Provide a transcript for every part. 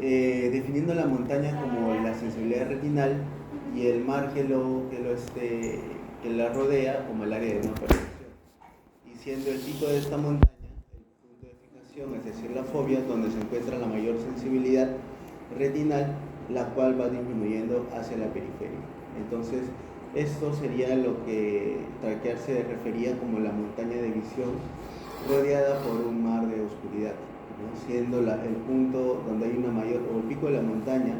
definiendo la montaña como la sensibilidad retinal y el mar que la rodea como el área de no percepción. Y siendo el pico de esta montaña el punto de fijación, es decir, la fobia, donde se encuentra la mayor sensibilidad retinal, la cual va disminuyendo hacia la periferia. Entonces, esto sería lo que Traquear se refería como la montaña de visión rodeada por un mar de oscuridad, ¿no? Siendo el punto donde hay una mayor, o el pico de la montaña,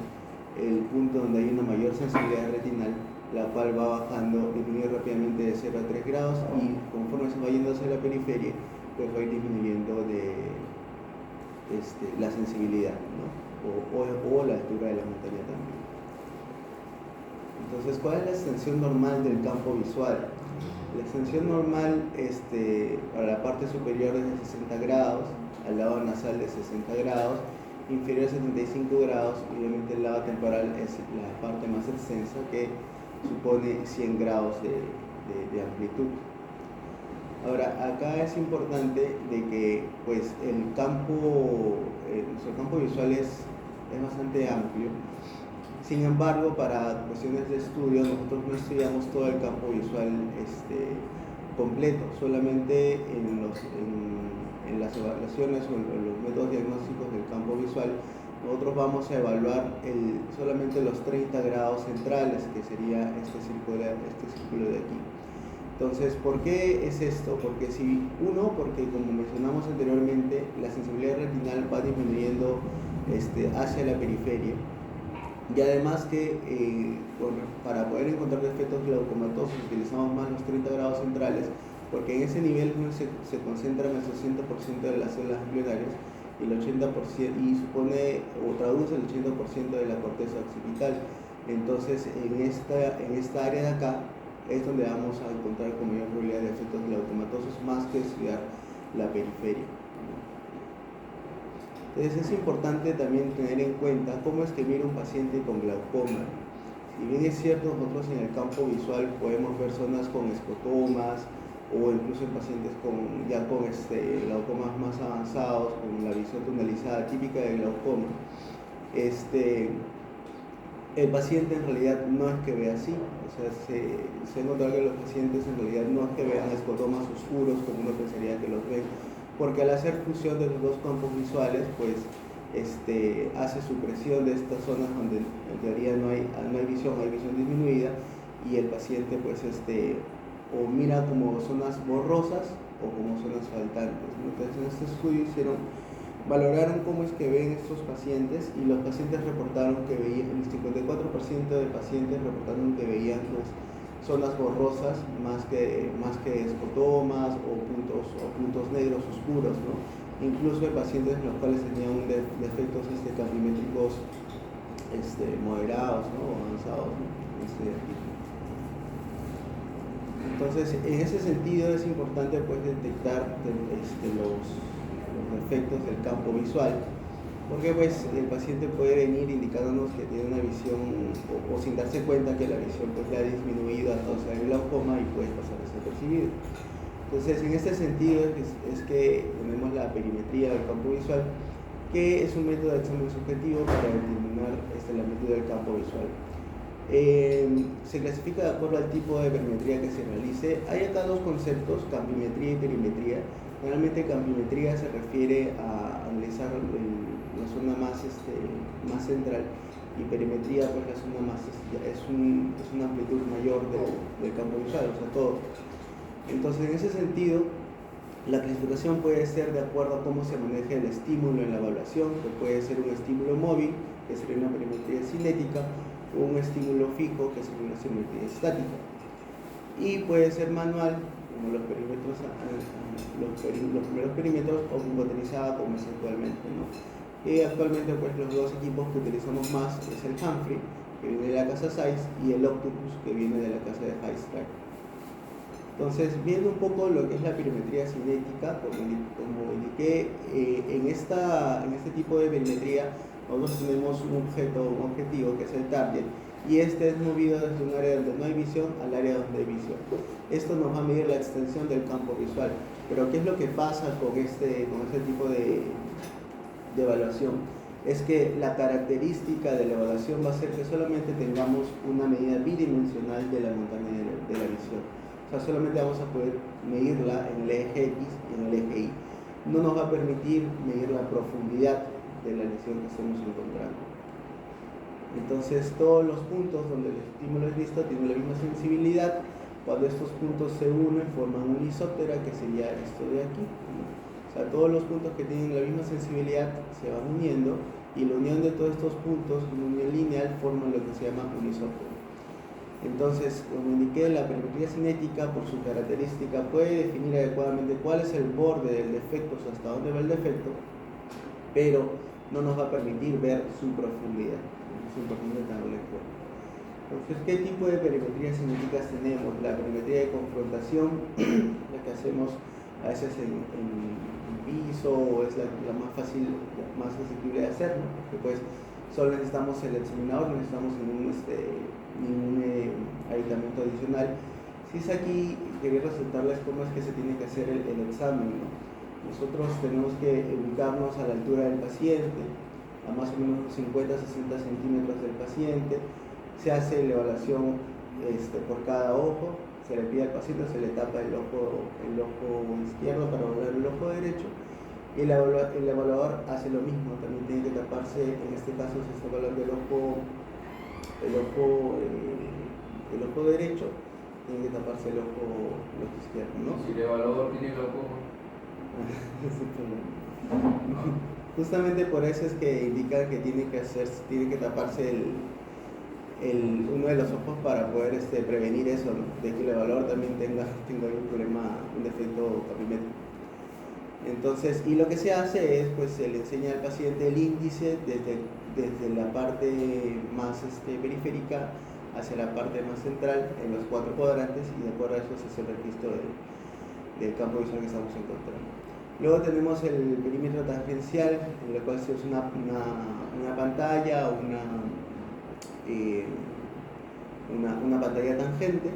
el punto donde hay una mayor sensibilidad retinal, la cual va bajando, disminuye rápidamente de 0 a 3 grados y conforme se va yendo hacia la periferia, pues va a ir disminuyendo la sensibilidad, ¿no? o la altura de la montaña también. Entonces, ¿cuál es la extensión normal del campo visual? La extensión normal para la parte superior es de 60 grados, al lado nasal de 60 grados, inferior a 75 grados, y obviamente el lado temporal es la parte más extensa que supone 100 grados de amplitud. Ahora, acá es importante de que pues nuestro campo visual es bastante amplio. Sin embargo, para cuestiones de estudio, nosotros no estudiamos todo el campo visual completo, solamente en las evaluaciones o en los métodos diagnósticos del campo visual, nosotros vamos a evaluar solamente los 30 grados centrales, que sería este círculo de aquí. Entonces, ¿por qué es esto? Porque como mencionamos anteriormente, la sensibilidad retinal va disminuyendo hacia la periferia. Y además que para poder encontrar defectos glaucomatosos utilizamos más los 30 grados centrales, porque en ese nivel se concentran el 60% de las células ganglionarias y el 80% y traduce el 80% de la corteza occipital. Entonces, en esta área de acá es donde vamos a encontrar con mayor probabilidad de efectos glaucomatosos, más que estudiar la periferia. Entonces es importante también tener en cuenta cómo es que mira un paciente con glaucoma. Si bien es cierto, nosotros en el campo visual podemos ver zonas con escotomas o incluso en pacientes con glaucomas más avanzados, con la visión tunelizada típica del glaucoma, el paciente en realidad no es que vea así. O sea, se nota que los pacientes en realidad no es que vean escotomas oscuros como uno pensaría que los ven, porque al hacer fusión de los dos campos visuales, pues hace supresión de estas zonas donde en teoría no hay visión, hay visión disminuida, y el paciente pues o mira como zonas borrosas o como zonas faltantes. Entonces en este estudio valoraron cómo es que ven estos pacientes, y los pacientes reportaron que veían, el 54% de pacientes reportaron que veían zonas borrosas más que escotomas o puntos negros oscuros, ¿no? Incluso hay pacientes en los cuales tenían defectos campimétricos moderados, ¿no? O avanzados, ¿no? Entonces, en ese sentido es importante pues detectar los defectos del campo visual, porque pues el paciente puede venir indicándonos que tiene una visión o sin darse cuenta que la visión pues le ha disminuido a causa del glaucoma y puede pasar desapercibido. Entonces, en este sentido es que tenemos la perimetría del campo visual, que es un método de examen subjetivo para determinar la amplitud del campo visual. Se clasifica de acuerdo al tipo de perimetría que se realice. Hay acá dos conceptos, campimetría y perimetría. Generalmente campimetría se refiere a analizar la zona más central, y perimetría pues la zona es una amplitud mayor del campo visual, o sea, todo. Entonces, en ese sentido, la clasificación puede ser de acuerdo a cómo se maneja el estímulo en la evaluación, que puede ser un estímulo móvil, que sería una perimetría cinética, o un estímulo fijo, que sería una perimetría estática. Y puede ser manual, como los primeros perímetros, o computarizada, como es actualmente, ¿no? Y actualmente pues los dos equipos que utilizamos más es el Humphrey, que viene de la casa Zeiss, y el Octopus, que viene de la casa de Heistrach. Entonces, viendo un poco lo que es la perimetría cinética, como indiqué, en este tipo de perimetría nosotros tenemos un objetivo, que es el target, y es movido desde un área donde no hay visión al área donde hay visión. Esto nos va a medir la extensión del campo visual. Pero ¿qué es lo que pasa con este tipo de evaluación? es que la característica de la evaluación va a ser que solamente tengamos una medida bidimensional de la montaña de la visión. O sea, solamente vamos a poder medirla en el eje X y en el eje Y. No nos va a permitir medir la profundidad de la lesión que estamos encontrando. Entonces, todos los puntos donde el estímulo es visto tienen la misma sensibilidad. Cuando estos puntos se unen, forman una isóptera, que sería esto de aquí, ¿no? O sea, todos los puntos que tienen la misma sensibilidad se van uniendo, y la unión de todos estos puntos, una unión lineal, forman lo que se llama un isóptero. Entonces, como indiqué, la perimetría cinética, por su característica, puede definir adecuadamente cuál es el borde del defecto, o sea, hasta dónde va el defecto, pero no nos va a permitir ver su profundidad. Entonces, ¿qué tipo de perimetrías cinéticas tenemos? La perimetría de confrontación, la que hacemos a veces en piso, o es la más fácil, más asequible de hacer, ¿no? Porque pues solo necesitamos el examinador, no necesitamos ningún aditamiento adicional. Si es aquí, quería resaltarles cómo es que se tiene que hacer el examen, ¿no? Nosotros tenemos que ubicarnos a la altura del paciente, a más o menos 50-60 centímetros del paciente. Se hace la evaluación por cada ojo, se le pide al paciente, se le tapa el ojo izquierdo para evaluar el ojo derecho, y el evaluador hace lo mismo, también tiene que taparse. En este caso se está evaluando el ojo derecho, tiene que taparse el ojo izquierdo, ¿no? Si el evaluador tiene el ojo. Justamente por eso es que indican que tiene que taparse uno de los ojos para poder prevenir eso, ¿no? De que el evaluador también tenga un problema, un defecto capimétrico. Entonces, y lo que se hace es, pues se le enseña al paciente el índice desde la parte más periférica hacia la parte más central en los 4 cuadrantes, y de acuerdo a eso se hace el registro del campo visual que estamos encontrando. Luego tenemos el perímetro tangencial, en el cual se usa una pantalla o una pantalla tangente.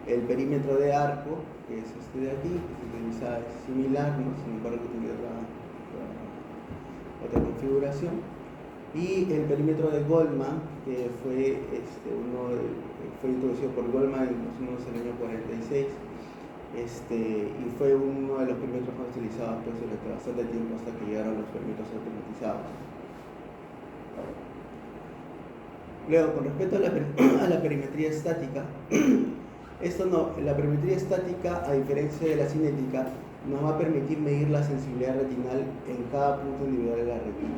El perímetro de arco, que es este de aquí, que se utiliza, es similar, ¿no? Sin embargo tiene otra configuración. Y el perímetro de Goldman, que fue introducido por Goldman más o menos en el año 46, y fue uno de los perímetros más utilizados pues, durante bastante tiempo, hasta que llegaron los perímetros automatizados. Luego, con respecto a la perimetría estática, la perimetría estática, a diferencia de la cinética, nos va a permitir medir la sensibilidad retinal en cada punto individual de la retina.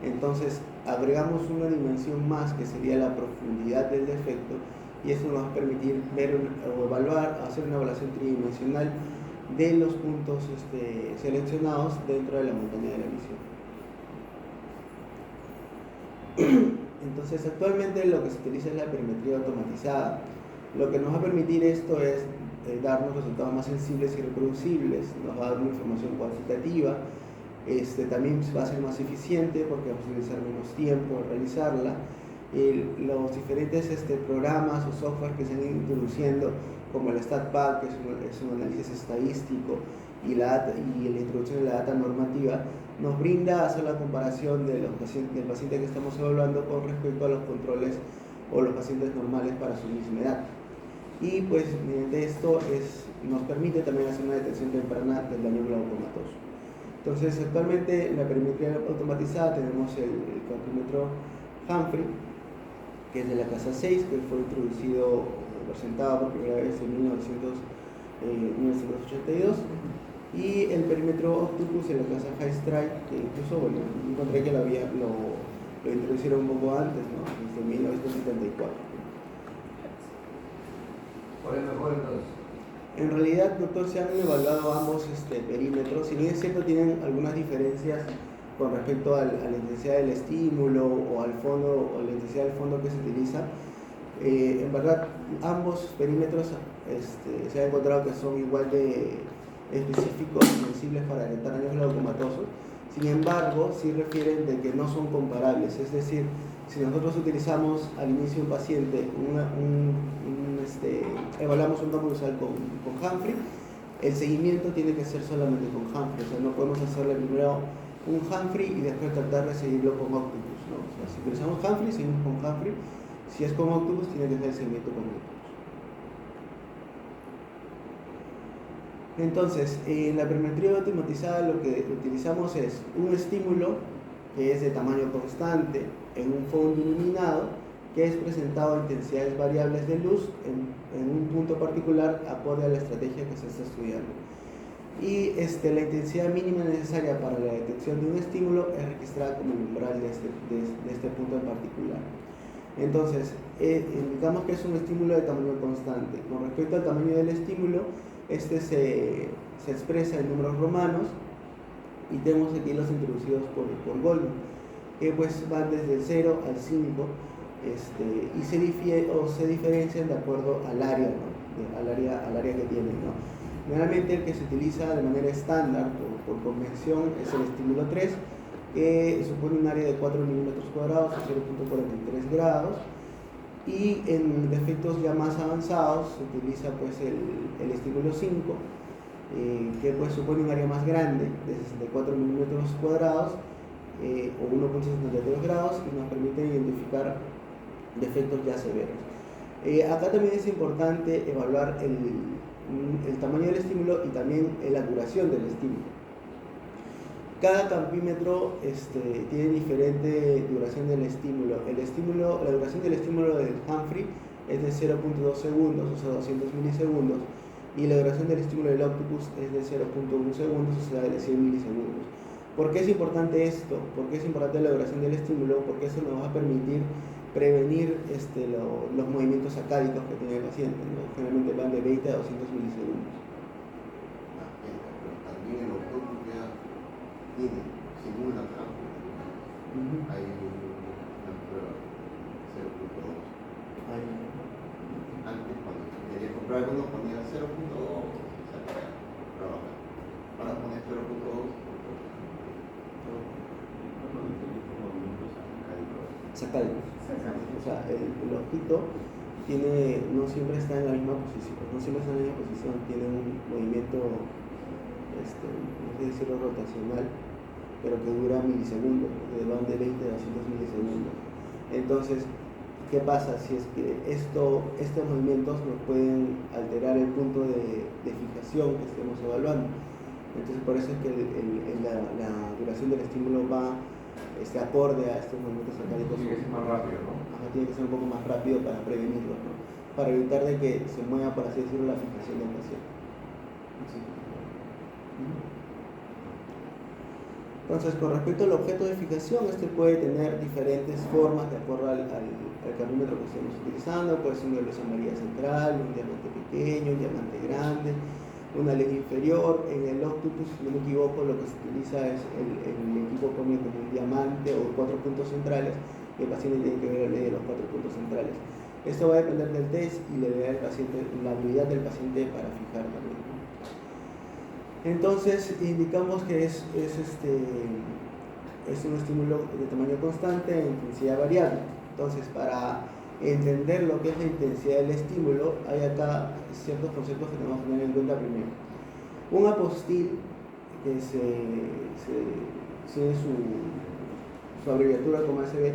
Entonces, agregamos una dimensión más, que sería la profundidad del defecto, y eso nos va a permitir ver o evaluar, hacer una evaluación tridimensional de los puntos seleccionados dentro de la montaña de la visión. Entonces, actualmente lo que se utiliza es la perimetría automatizada. Lo que nos va a permitir esto es darnos resultados más sensibles y reproducibles, nos va a dar una información cuantitativa, también va a ser más eficiente porque vamos a utilizar menos tiempo al realizarla. Los diferentes programas o software que se han ido introduciendo, como el StatPack, que es un análisis estadístico, y la introducción de la data normativa, nos brinda hacer la comparación del paciente que estamos evaluando con respecto a los controles o los pacientes normales para su misma edad. Y pues mediante esto nos permite también hacer una detección temprana del daño glaucomatoso. Entonces, actualmente en la perimetría automatizada tenemos el cuantímetro Humphrey, que es de la casa 6, que fue introducido, presentado por primera vez en 1982, y el perímetro Octopus en la casa High Strike, que incluso, bueno, encontré que lo introducieron un poco antes, ¿no? Desde 1974. ¿Cuál es mejor entonces? En realidad, doctor, se han evaluado ambos perímetros. Si bien es cierto, tienen algunas diferencias con respecto a la intensidad del estímulo o al fondo, o la intensidad del fondo que se utiliza. En verdad, ambos perímetros se ha encontrado que son igual de específicos y sensibles para detectar daños glaucomatosos. Sin embargo, sí refieren de que no son comparables. Es decir, si nosotros utilizamos al inicio de un paciente evaluamos un campo visual con Humphrey, el seguimiento tiene que ser solamente con Humphrey. O sea, no podemos hacerle primero un Humphrey y después tratar de seguirlo con Octopus, ¿no? O sea, si utilizamos Humphrey, seguimos con Humphrey. Si es con Octopus, tiene que ser el seguimiento con Octopus. Entonces, en la perimetría automatizada lo que utilizamos es un estímulo que es de tamaño constante en un fondo iluminado que es presentado a intensidades variables de luz en un punto particular acorde a la estrategia que se está estudiando. Y la intensidad mínima necesaria para la detección de un estímulo es registrada como el umbral de este punto en particular. Entonces, indicamos que es un estímulo de tamaño constante. Con respecto al tamaño del estímulo, se expresa en números romanos y tenemos aquí los introducidos por Goldman, que pues van desde el 0 al 5 y se diferencian de acuerdo al área, ¿no? al área que tienen, ¿no? Generalmente el que se utiliza de manera estándar por convención es el estímulo 3, que supone un área de 4 milímetros cuadrados o 0.43 grados. Y en efectos ya más avanzados se utiliza pues el estímulo 5, que pues supone un área más grande de 64 milímetros cuadrados o 1.72 grados y nos permite identificar defectos ya severos. Acá también es importante evaluar el tamaño del estímulo y también la duración del estímulo. Cada campímetro tiene diferente duración del estímulo. La duración del estímulo del Humphrey es de 0.2 segundos, o sea, 200 milisegundos, y la duración del estímulo del Octopus es de 0.1 segundos, o sea, de 100 milisegundos. ¿Por qué es importante esto? ¿Por qué es importante la duración del estímulo? Porque eso nos va a permitir prevenir los movimientos sacádicos que tiene el paciente, ¿no? Generalmente van de 20 a 200 milisegundos. También el Octopus ya simula campo. Hay una prueba 0.2. Antes, cuando quería comprar uno, ponía 0.2, ahora poner 0.2. Sacádicos. O sea, el ojito no siempre está en la misma posición, tiene un movimiento, no sé decirlo, rotacional, pero que dura milisegundos, van de 20 a 200 milisegundos. Entonces, ¿qué pasa? Si es que estos movimientos nos pueden alterar el punto de fijación que estemos evaluando. Entonces, por eso es que la duración del estímulo va acorde a estos movimientos sacádicos. Tiene que ser más rápido, ¿no? Tiene que ser un poco más rápido para prevenirlo, ¿no? Para evitar de que se mueva, por así decirlo, la fijación del paciente. Sí. Entonces, con respecto al objeto de fijación, puede tener diferentes formas de acuerdo al campímetro que estemos utilizando. Puede ser una luz amarilla central, un diamante pequeño, un diamante grande, una ley inferior. En el Octopus, si no me equivoco, lo que se utiliza es el equipo como un diamante o 4 puntos centrales, y el paciente tiene que ver la ley de los 4 puntos centrales. Esto va a depender del test y la habilidad del paciente para fijar también. Entonces, indicamos que es un estímulo de tamaño constante e intensidad variable. Entonces, para entender lo que es la intensidad del estímulo, hay acá ciertos conceptos que tenemos que tener en cuenta primero. Un apostil, que tiene su abreviatura como ACB,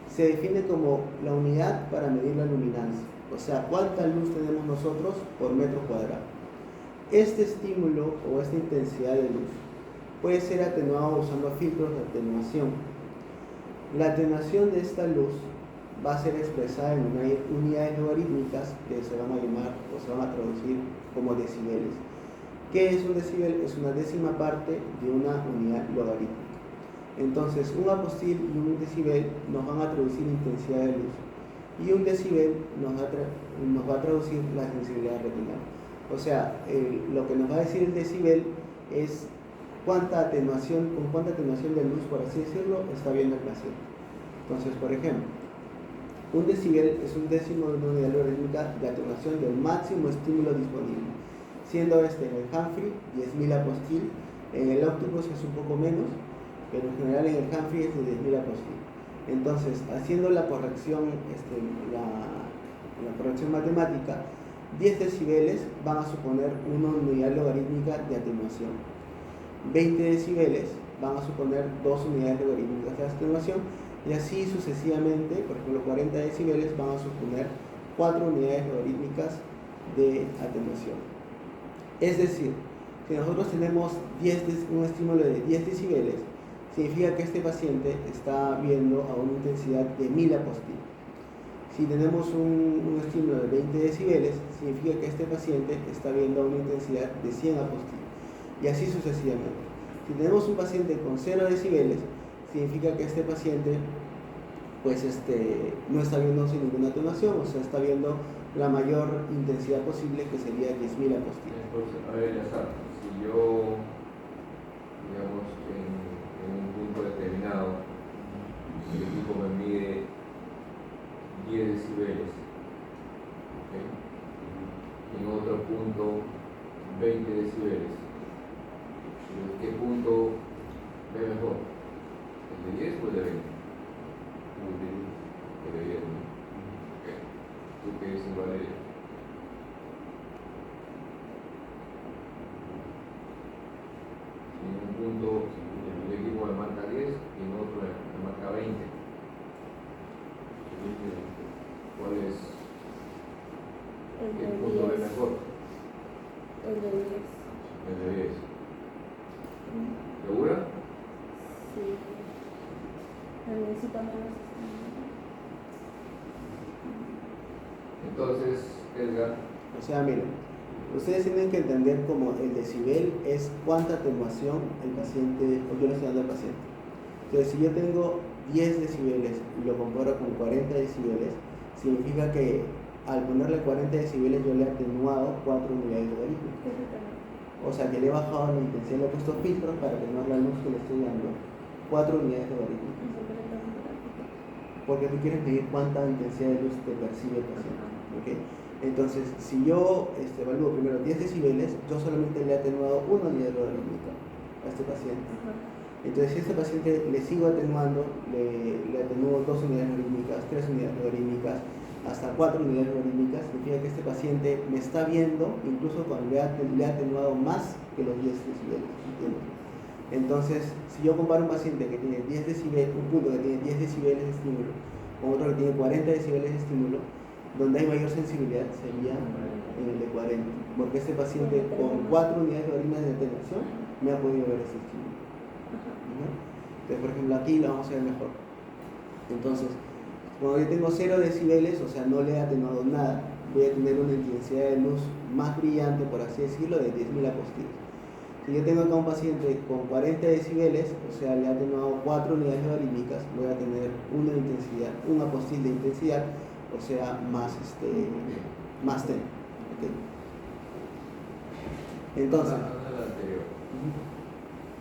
se define como la unidad para medir la luminancia, o sea, cuánta luz tenemos nosotros por metro cuadrado. Este estímulo o esta intensidad de luz puede ser atenuado usando filtros de atenuación. La atenuación de esta luz va a ser expresada en unidades logarítmicas que se van a llamar o se van a traducir como decibeles. ¿Qué es un decibel? Es una décima parte de una unidad logarítmica. Entonces, un apostil y un decibel nos van a traducir intensidad de luz y un decibel nos va a traducir la sensibilidad retinal. O sea, lo que nos va a decir el decibel es con cuánta atenuación de luz, por así decirlo, está viendo el paciente. Entonces, por ejemplo, un decibel es un décimo de una unidad logarítmica de atenuación del máximo estímulo disponible, siendo en el Humphrey 10.000 apostil, en el Octopus es un poco menos, pero en general en el Humphrey es de 10.000 apostil. Entonces, haciendo la corrección, la corrección matemática, 10 decibeles van a suponer una unidad logarítmica de atenuación. 20 decibeles van a suponer 2 unidades logarítmicas de atenuación, y así sucesivamente. Por ejemplo, 40 decibeles van a suponer 4 unidades logarítmicas de atenuación. Es decir, si nosotros tenemos un estímulo de 10 decibeles, significa que este paciente está viendo a una intensidad de 1000 apostil. Si tenemos un estímulo de 20 decibeles, significa que este paciente está viendo a una intensidad de 100 apostil. Y así sucesivamente. Si tenemos un paciente con 0 decibeles, significa que este paciente pues no está viendo sin ninguna atenuación, o sea, está viendo la mayor intensidad posible, que sería 10.000 apostil. Entonces, a ver, ya está. Si yo, digamos, en un punto determinado, el equipo me mide 10 decibeles, ¿okay? En otro punto 20 decibeles. ¿Qué punto ve mejor? ¿El de 10 o el de 20? El de 10, ¿no? Okay. ¿Tú qué dices, Valeria? En un punto el equipo me marca 10 y en otro me marca 20. ¿Cuál es? ¿Qué punto ve mejor? El de 10. El de 10. ¿Segura? Sí. Necesito menos. Entonces, Edgar. O sea, miren, ustedes tienen que entender como el decibel es cuánta atenuación el paciente, o yo le estoy dando al paciente. Entonces, si yo tengo 10 decibeles y lo comparo con 40 decibeles, significa que al ponerle 40 decibeles yo le he atenuado 4 unidades logarítmicas. O sea, que le he bajado la intensidad, le he puesto filtros para atenuar la luz que le estoy dando 4 unidades logarítmicas. Porque tú quieres medir cuánta intensidad de luz te percibe el paciente. ¿Okay? Entonces, si yo evalúo primero 10 decibeles, yo solamente le he atenuado 1 unidad logarítmica a este paciente. Entonces, si a este paciente le sigo atenuando, le atenúo 2 unidades logarítmicas, 3 unidades logarítmicas, hasta 4 unidades logarítmicas, significa que este paciente me está viendo incluso cuando le he atenuado más que los 10 decibeles. ¿Entiendes? Entonces, si yo comparo un paciente que tiene 10 decibeles, un punto que tiene 10 decibeles de estímulo, con otro que tiene 40 decibeles de estímulo, donde hay mayor sensibilidad sería en el de 40, porque este paciente con 4 unidades logarítmicas de atenuación me ha podido ver ese estímulo. ¿No? Entonces, por ejemplo, aquí lo vamos a ver mejor. Entonces, cuando yo tengo 0 decibeles, o sea, no le he atenuado nada, voy a tener una intensidad de luz más brillante, por así decirlo, de 10.000 apostiles. Si yo tengo acá un paciente con 40 decibeles, o sea, le he atenuado 4 unidades logarítmicas, voy a tener una intensidad, un apostil de intensidad, o sea, más 10. ¿Okay? Entonces, la anterior.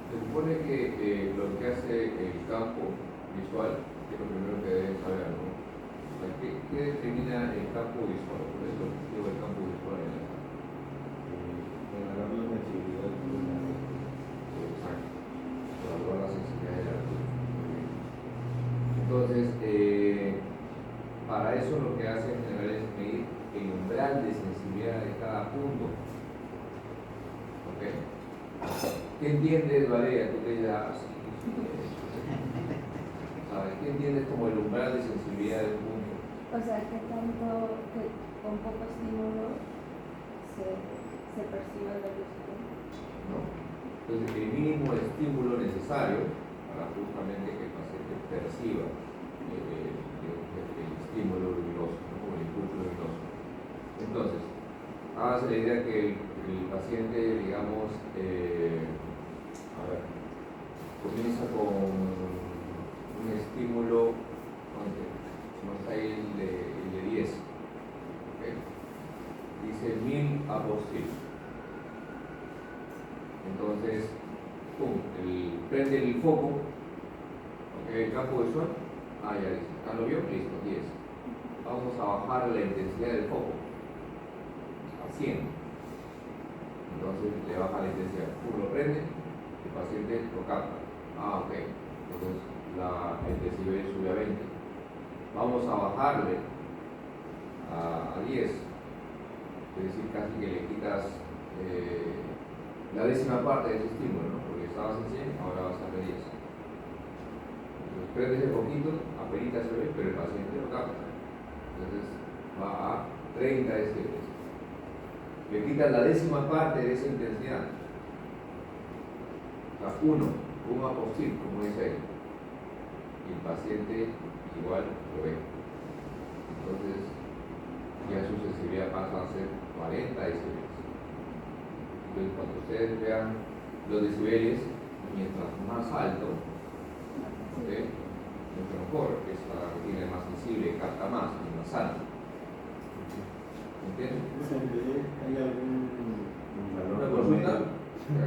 Se supone que lo que hace el campo visual es lo primero que deben saber, ¿no? O sea, ¿qué determina el campo visual? ¿Cuál es el objetivo del campo visual en la sala? Evaluar la sensibilidad de la luz. Exacto. Evaluar la sensibilidad de la luz. Entonces, para eso lo que hace en general es medir el umbral de sensibilidad de cada punto. ¿Ok? ¿Qué entiendes, Valeria? Tú te dirás, ¿sabes? ¿Qué entiendes como el umbral de sensibilidad de un punto? O sea, que tanto que con poco estímulo se percibe la luz. ¿No? Entonces, el mínimo estímulo necesario para justamente que el paciente perciba el estímulo luminoso, ¿no? O el impulso luminoso. Entonces, hágase la idea que el paciente, digamos, comienza con un estímulo, no está ahí el de 10, ¿okay? Dice 1000 apostil. Entonces, pum, prende el foco, ¿okay? El campo visual, ya dice, ¿lo vio? Listo, 10. Vamos a bajar la intensidad del foco a 100. Entonces le baja la intensidad, lo prende, el paciente lo capta. Ok, entonces el decibel sube a 20. Vamos a bajarle a 10, es decir, casi que le quitas la décima parte de ese estímulo, ¿no? Porque estabas en 100, ahora vas a 10. Entonces, prendes el poquito, apenas se ve, pero el paciente lo capta. Entonces, va a 30 decibelios. Le quitas la décima parte de esa intensidad. O sea, un apostil, como dice él. Y el paciente igual lo ve. Entonces, ya su sensibilidad pasa a ser 40 decibelios. Entonces, cuando ustedes vean los decibeles, mientras más alto, ¿okay?, mucho mejor, que es la retina más sensible, capta más y más alto. ¿Entiendes? ¿Hay algún valor ¿Una promedio? consulta?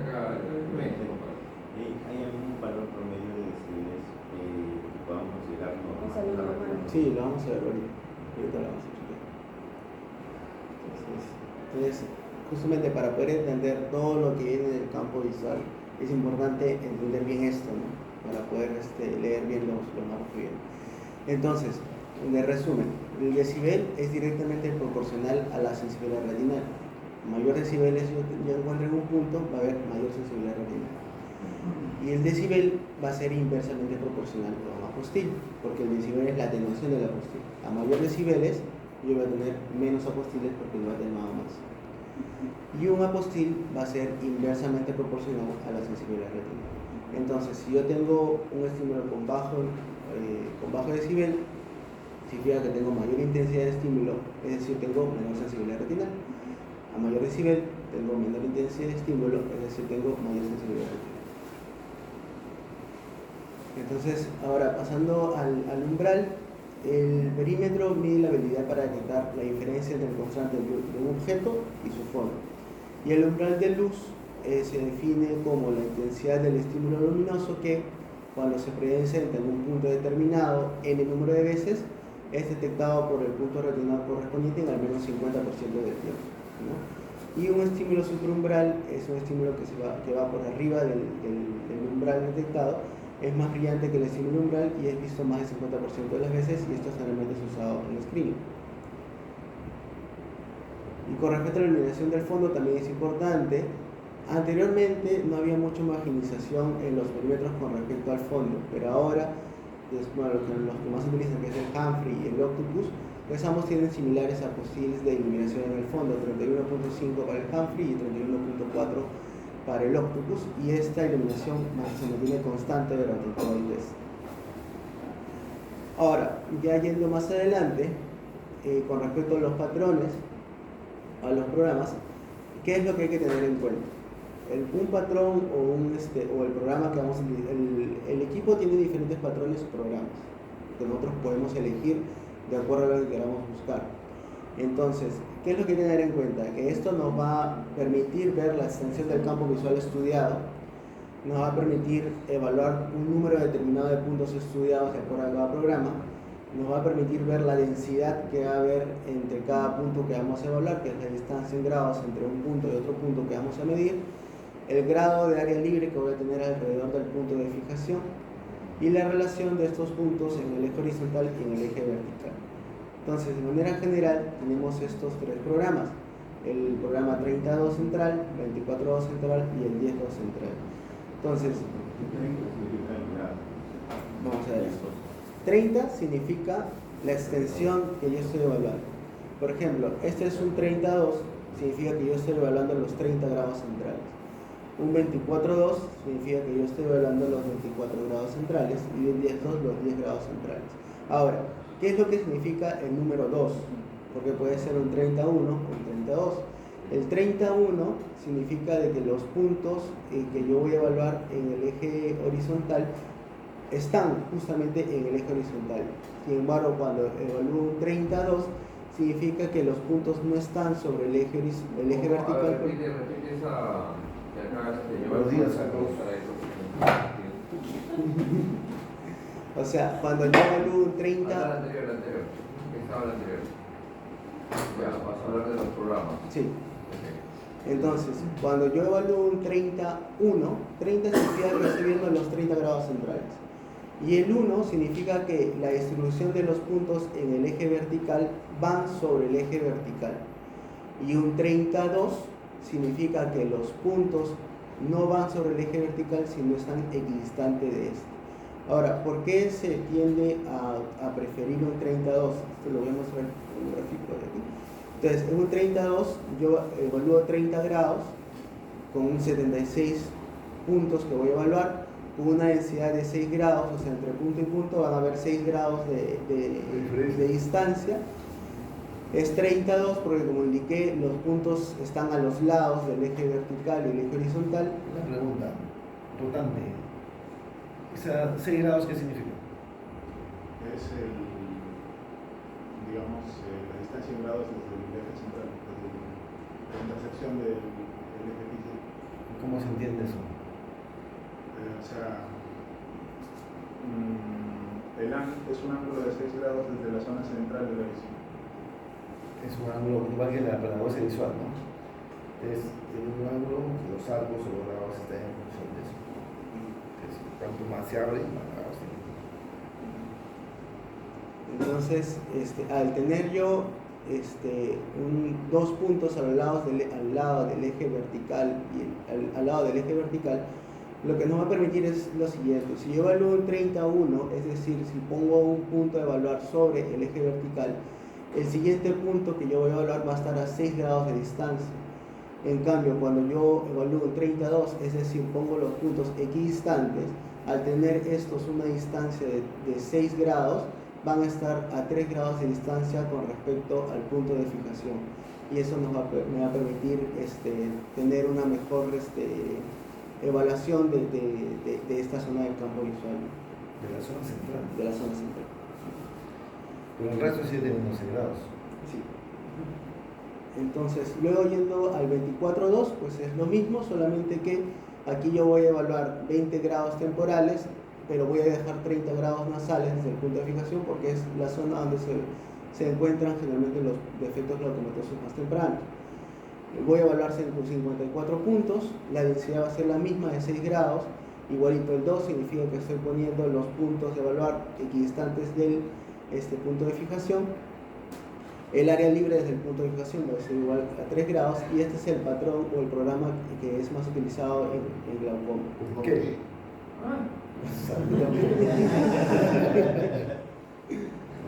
Acá, ¿Hay algún valor promedio de decibeles que podamos considerar normal? Sí, lo vamos a ver ahorita. Ahorita lo vamos a chequear. Entonces, justamente para poder entender todo lo que viene del campo visual, es importante entender bien esto, ¿no? Para poder leer bien los mapas que vienen. Entonces, en resumen, el decibel es directamente proporcional a la sensibilidad retinal. Mayor decibeles yo encuentro en un punto, va a haber mayor sensibilidad retinal. Y el decibel va a ser inversamente proporcional a un apostil, porque el decibel es la atenuación del apostil. A mayor decibeles, yo voy a tener menos apostiles porque lo voy a atenuar más. Y un apostil va a ser inversamente proporcional a la sensibilidad retinal. Entonces, si yo tengo un estímulo con bajo decibel, significa que tengo mayor intensidad de estímulo, es decir, tengo menor sensibilidad retinal. A mayor decibel, tengo menor intensidad de estímulo, es decir, tengo mayor sensibilidad retinal. Entonces, ahora pasando al umbral, el perímetro mide la habilidad para detectar la diferencia entre el constante de un objeto y su fondo. Y el umbral de luz se define como la intensidad del estímulo luminoso que, cuando se presenta en un punto determinado n número de veces, es detectado por el punto retinal correspondiente en al menos 50% del tiempo, ¿no? Y un estímulo superumbral es un estímulo que va por arriba del umbral detectado, es más brillante que el estímulo umbral y es visto más del 50% de las veces, y esto generalmente es usado en el screening. Y con respecto a la iluminación del fondo también es importante. Anteriormente no había mucha marginización en los perímetros con respecto al fondo, pero ahora los que más se utilizan, que es el Humphrey y el Octopus, pues ambos tienen similares apostiles de iluminación en el fondo, 31.5 para el Humphrey y 31.4 para el Octopus, y esta iluminación se mantiene constante durante todo el test. Ahora, ya yendo más adelante, con respecto a los patrones, a los programas, ¿qué es lo que hay que tener en cuenta? Un patrón o el programa que vamos a utilizar, el equipo tiene diferentes patrones o programas que nosotros podemos elegir de acuerdo a lo que queramos buscar. Entonces, ¿qué es lo que hay que tener en cuenta? Que esto nos va a permitir ver la extensión del campo visual estudiado, nos va a permitir evaluar un número determinado de puntos estudiados de acuerdo a cada programa, nos va a permitir ver la densidad que va a haber entre cada punto que vamos a evaluar, que es la distancia en grados entre un punto y otro punto que vamos a medir, el grado de área libre que voy a tener alrededor del punto de fijación y la relación de estos puntos en el eje horizontal y en el eje vertical. Entonces, de manera general, tenemos estos tres programas: el programa 30-2 central, 24-2 central y el 10-2 central. Entonces, vamos a ver esto. 30 significa la extensión que yo estoy evaluando. Por ejemplo, este es un 30-2, significa que yo estoy evaluando los 30 grados centrales. Un 24-2 significa que yo estoy evaluando los 24 grados centrales, y un 10-2 los 10 grados centrales. Ahora, ¿qué es lo que significa el número 2? Porque puede ser un 31 o un 32. El 31 significa de que los puntos que yo voy a evaluar en el eje horizontal están justamente en el eje horizontal. Sin embargo, cuando evalúo un 32, significa que los puntos no están sobre el eje vertical. Repite esa que acá Buenos días a todos. O sea, cuando yo evalúo un 30... La anterior. Estaba la anterior. Ya, vas a hablar de los programas. Sí. Okay. Entonces, cuando yo evalúo un 31, 30 significa que estoy viendo los 30 grados centrales. Y el 1 significa que la distribución de los puntos en el eje vertical van sobre el eje vertical. Y un 32 significa que los puntos no van sobre el eje vertical, sino están equidistante de este. Ahora, ¿por qué se tiende a preferir un 32? Esto lo voy a mostrar en un gráfico de aquí. Entonces, en un 32 yo evalúo 30 grados con 76 puntos que voy a evaluar, con una densidad de 6 grados, o sea, entre punto y punto van a haber 6 grados de distancia. Es 32 porque, como indiqué, los puntos están a los lados del eje vertical y el eje horizontal. Una pregunta importante. ¿Esa 6 grados qué significa? Es digamos, la distancia en grados desde el eje central, desde la intersección del eje físico. ¿Cómo se entiende eso? O sea, es un ángulo de 6 grados desde la zona central de la visión. Es un ángulo igual que la negocia visual, ¿no? Es un ángulo que los arcos o los grados están en función de eso. Cuanto más se abre, más grados tiene. Entonces, al tener yo dos puntos al lado del eje vertical y al lado del eje vertical, lo que nos va a permitir es lo siguiente. Si yo evalúo un 31, es decir, si pongo un punto a evaluar sobre el eje vertical, el siguiente punto que yo voy a evaluar va a estar a 6 grados de distancia. En cambio, cuando yo evalúo un 32, es decir, pongo los puntos equidistantes, al tener estos una distancia de 6 grados, van a estar a 3 grados de distancia con respecto al punto de fijación. Y eso me va a permitir tener una mejor evaluación de esta zona del campo visual. De la zona central. De la zona central. Pero el resto sí tiene unos 6 grados. Sí. Entonces, luego yendo al 24.2, pues es lo mismo, solamente que aquí yo voy a evaluar 20 grados temporales, pero voy a dejar 30 grados nasales desde el punto de fijación porque es la zona donde se encuentran generalmente los defectos glaucomatosos más tempranos. Voy a evaluar 54 puntos, la densidad va a ser la misma de 6 grados, igualito el 2 significa que estoy poniendo los puntos de evaluar equidistantes del punto de fijación. El área libre desde el punto de fijación va a ser igual a 3 grados y este es el patrón o el programa que es más utilizado en glaucoma. ¿Por ¿Qué? qué?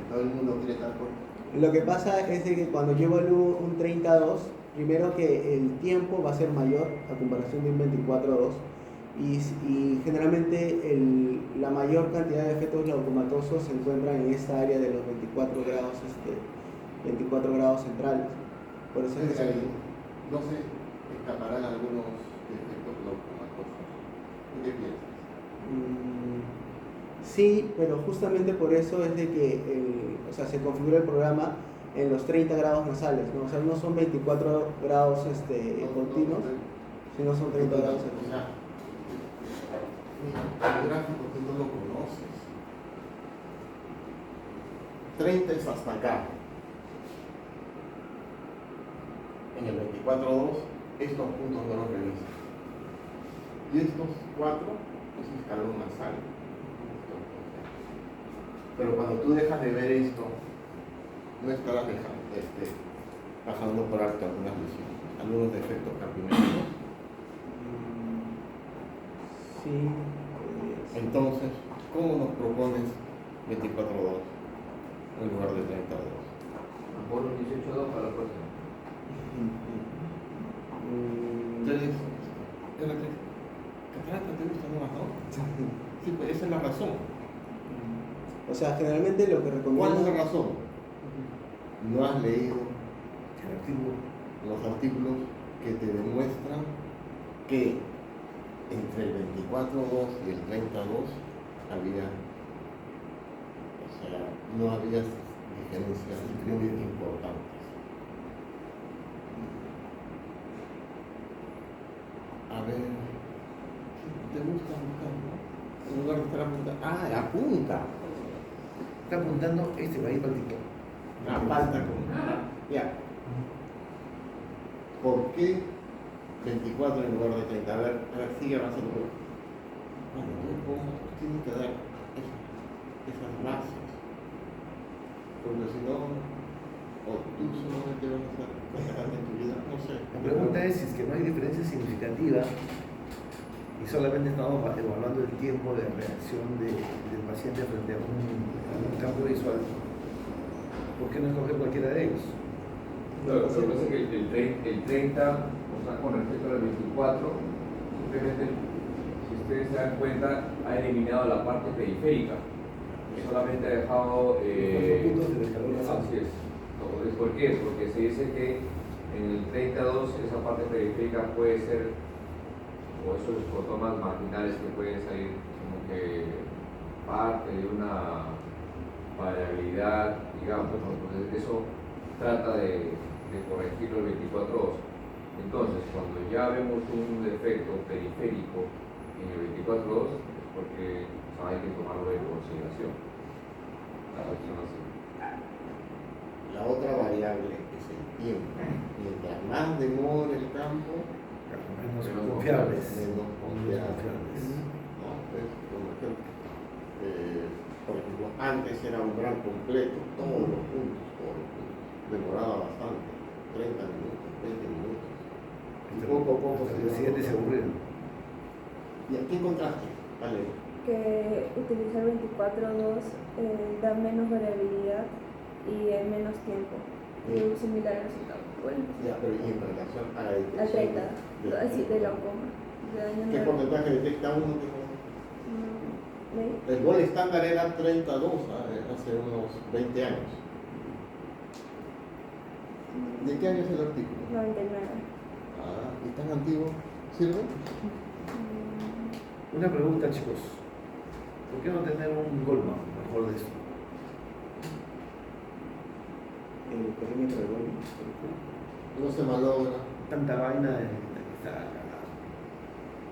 Todo el mundo quiere estar por... Lo que pasa es de que cuando yo evalúo un 32, primero que el tiempo va a ser mayor a comparación de un 24.2 y generalmente la mayor cantidad de efectos glaucomatosos se encuentran en esta área de los 24 grados centrales. Por eso es que no se escaparán algunos efectos glaucomatosos. ¿Qué piensas? Sí, pero justamente por eso es de que se configura el programa en los 30 grados nasales, ¿no? O sea, no son 24 grados continuos, sino son 30 grados. O sea, el gráfico tú no lo conoces. 30 es hasta acá. En el 24.2 estos puntos no los revisas. Y estos 4 es un escalón nasal. Pero cuando tú dejas de ver esto, no estarás pasando por alto algunos defectos capilares. Sí. Entonces, ¿cómo nos propones 24.2 en lugar de 32? Por un 18.2 para la próxima. Entonces, ¿Catarata te gusta más, no? Sí, pues esa es la razón. O sea, generalmente lo que recomiendo... ¿Cuál es la razón? No has leído los artículos que te demuestran que entre el 24.2 y el 32 había, o sea, no había diferencias muy importantes. A ver, ¿te gusta buscar? En lugar de estar apuntando. Ah, apunta. Está apuntando va a ir para el TikTok. Falta con. Ya. ¿Por qué 24 en lugar de 30? A ver, sigue avanzando. Bueno, tú tienes que dar esas bases. Porque si no, o tú solamente vas a hacer cosas en tu vida, no sé. La pregunta es si es que no hay diferencia significativa y solamente estamos evaluando el tiempo de reacción del paciente frente a un campo visual, ¿por qué no escoger cualquiera de ellos? No, lo que pasa es que el 30, o sea, con respecto al 24, simplemente, si ustedes se dan cuenta, ha eliminado la parte periférica. Solamente ha dejado. Así es. ¿Por qué? Porque se dice que en el 32 esa parte periférica puede ser, o esos fotomas marginales que pueden salir como que parte de una variabilidad, digamos, ¿no? Entonces eso trata de corregirlo el 24.2. Entonces, cuando ya vemos un defecto periférico en el 24.2, es porque hay que tomarlo en consideración. La otra variable es el tiempo. Mientras más demore el campo, Menos confiables. menos confiables. ¿No? Pues, como ejemplo, por ejemplo, antes era un gran completo, todos los puntos, demoraba bastante, 30 minutos, 20 minutos. Y poco a poco el siguiente se aburrieron. ¿Y a qué contraste? Vale. Que utilizar 24.2 da menos variabilidad y en menos tiempo y un similar resultado. Bueno, Ya, pero ¿y en relación a la al detección 30, así de glaucoma. De daño ¿qué neuronal. porcentaje detecta uno? ¿Ve? El gol estándar era 32 hace unos 20 años. ¿De qué año es el artículo? 99. ¿Y tan antiguo? ¿Sirve? Una pregunta, chicos. ¿Por qué no tener un Goldman mejor de esto? El perímetro de gol. No se malogra. Tanta vaina está.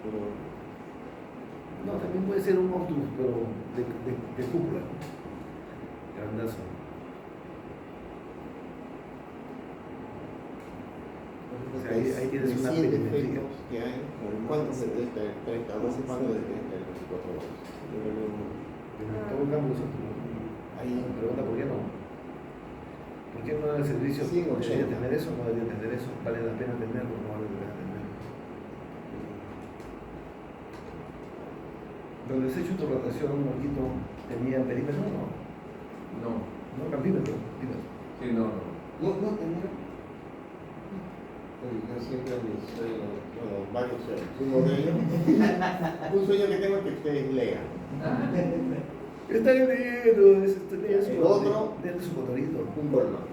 Pero No, también puede ser un Optus, pero de cúpula. Grandazo. O sea, ahí tienes de una 100 perimetría. defectos que hay. ¿Cuántos detecta el 32? ¿Cuántos detecta el 24? Todo el campo es otro. Ahí me pregunta por qué no. ¿Por qué no el servicio Sí, debería tener eso? No debería tener eso. ¿Vale la pena tenerlo? No vale la pena tenerlo. Donde se ha hecho tu rotación, Marquito, ¿tenía perímetro o no? No. No, campímetro. Sí, no. No tenía. Yo siempre mis sueños, bueno, varios sueños. Uno de ellos, un sueño que tengo es que ustedes lean. Está leyendo, El otro, de su motorito. un Goldman.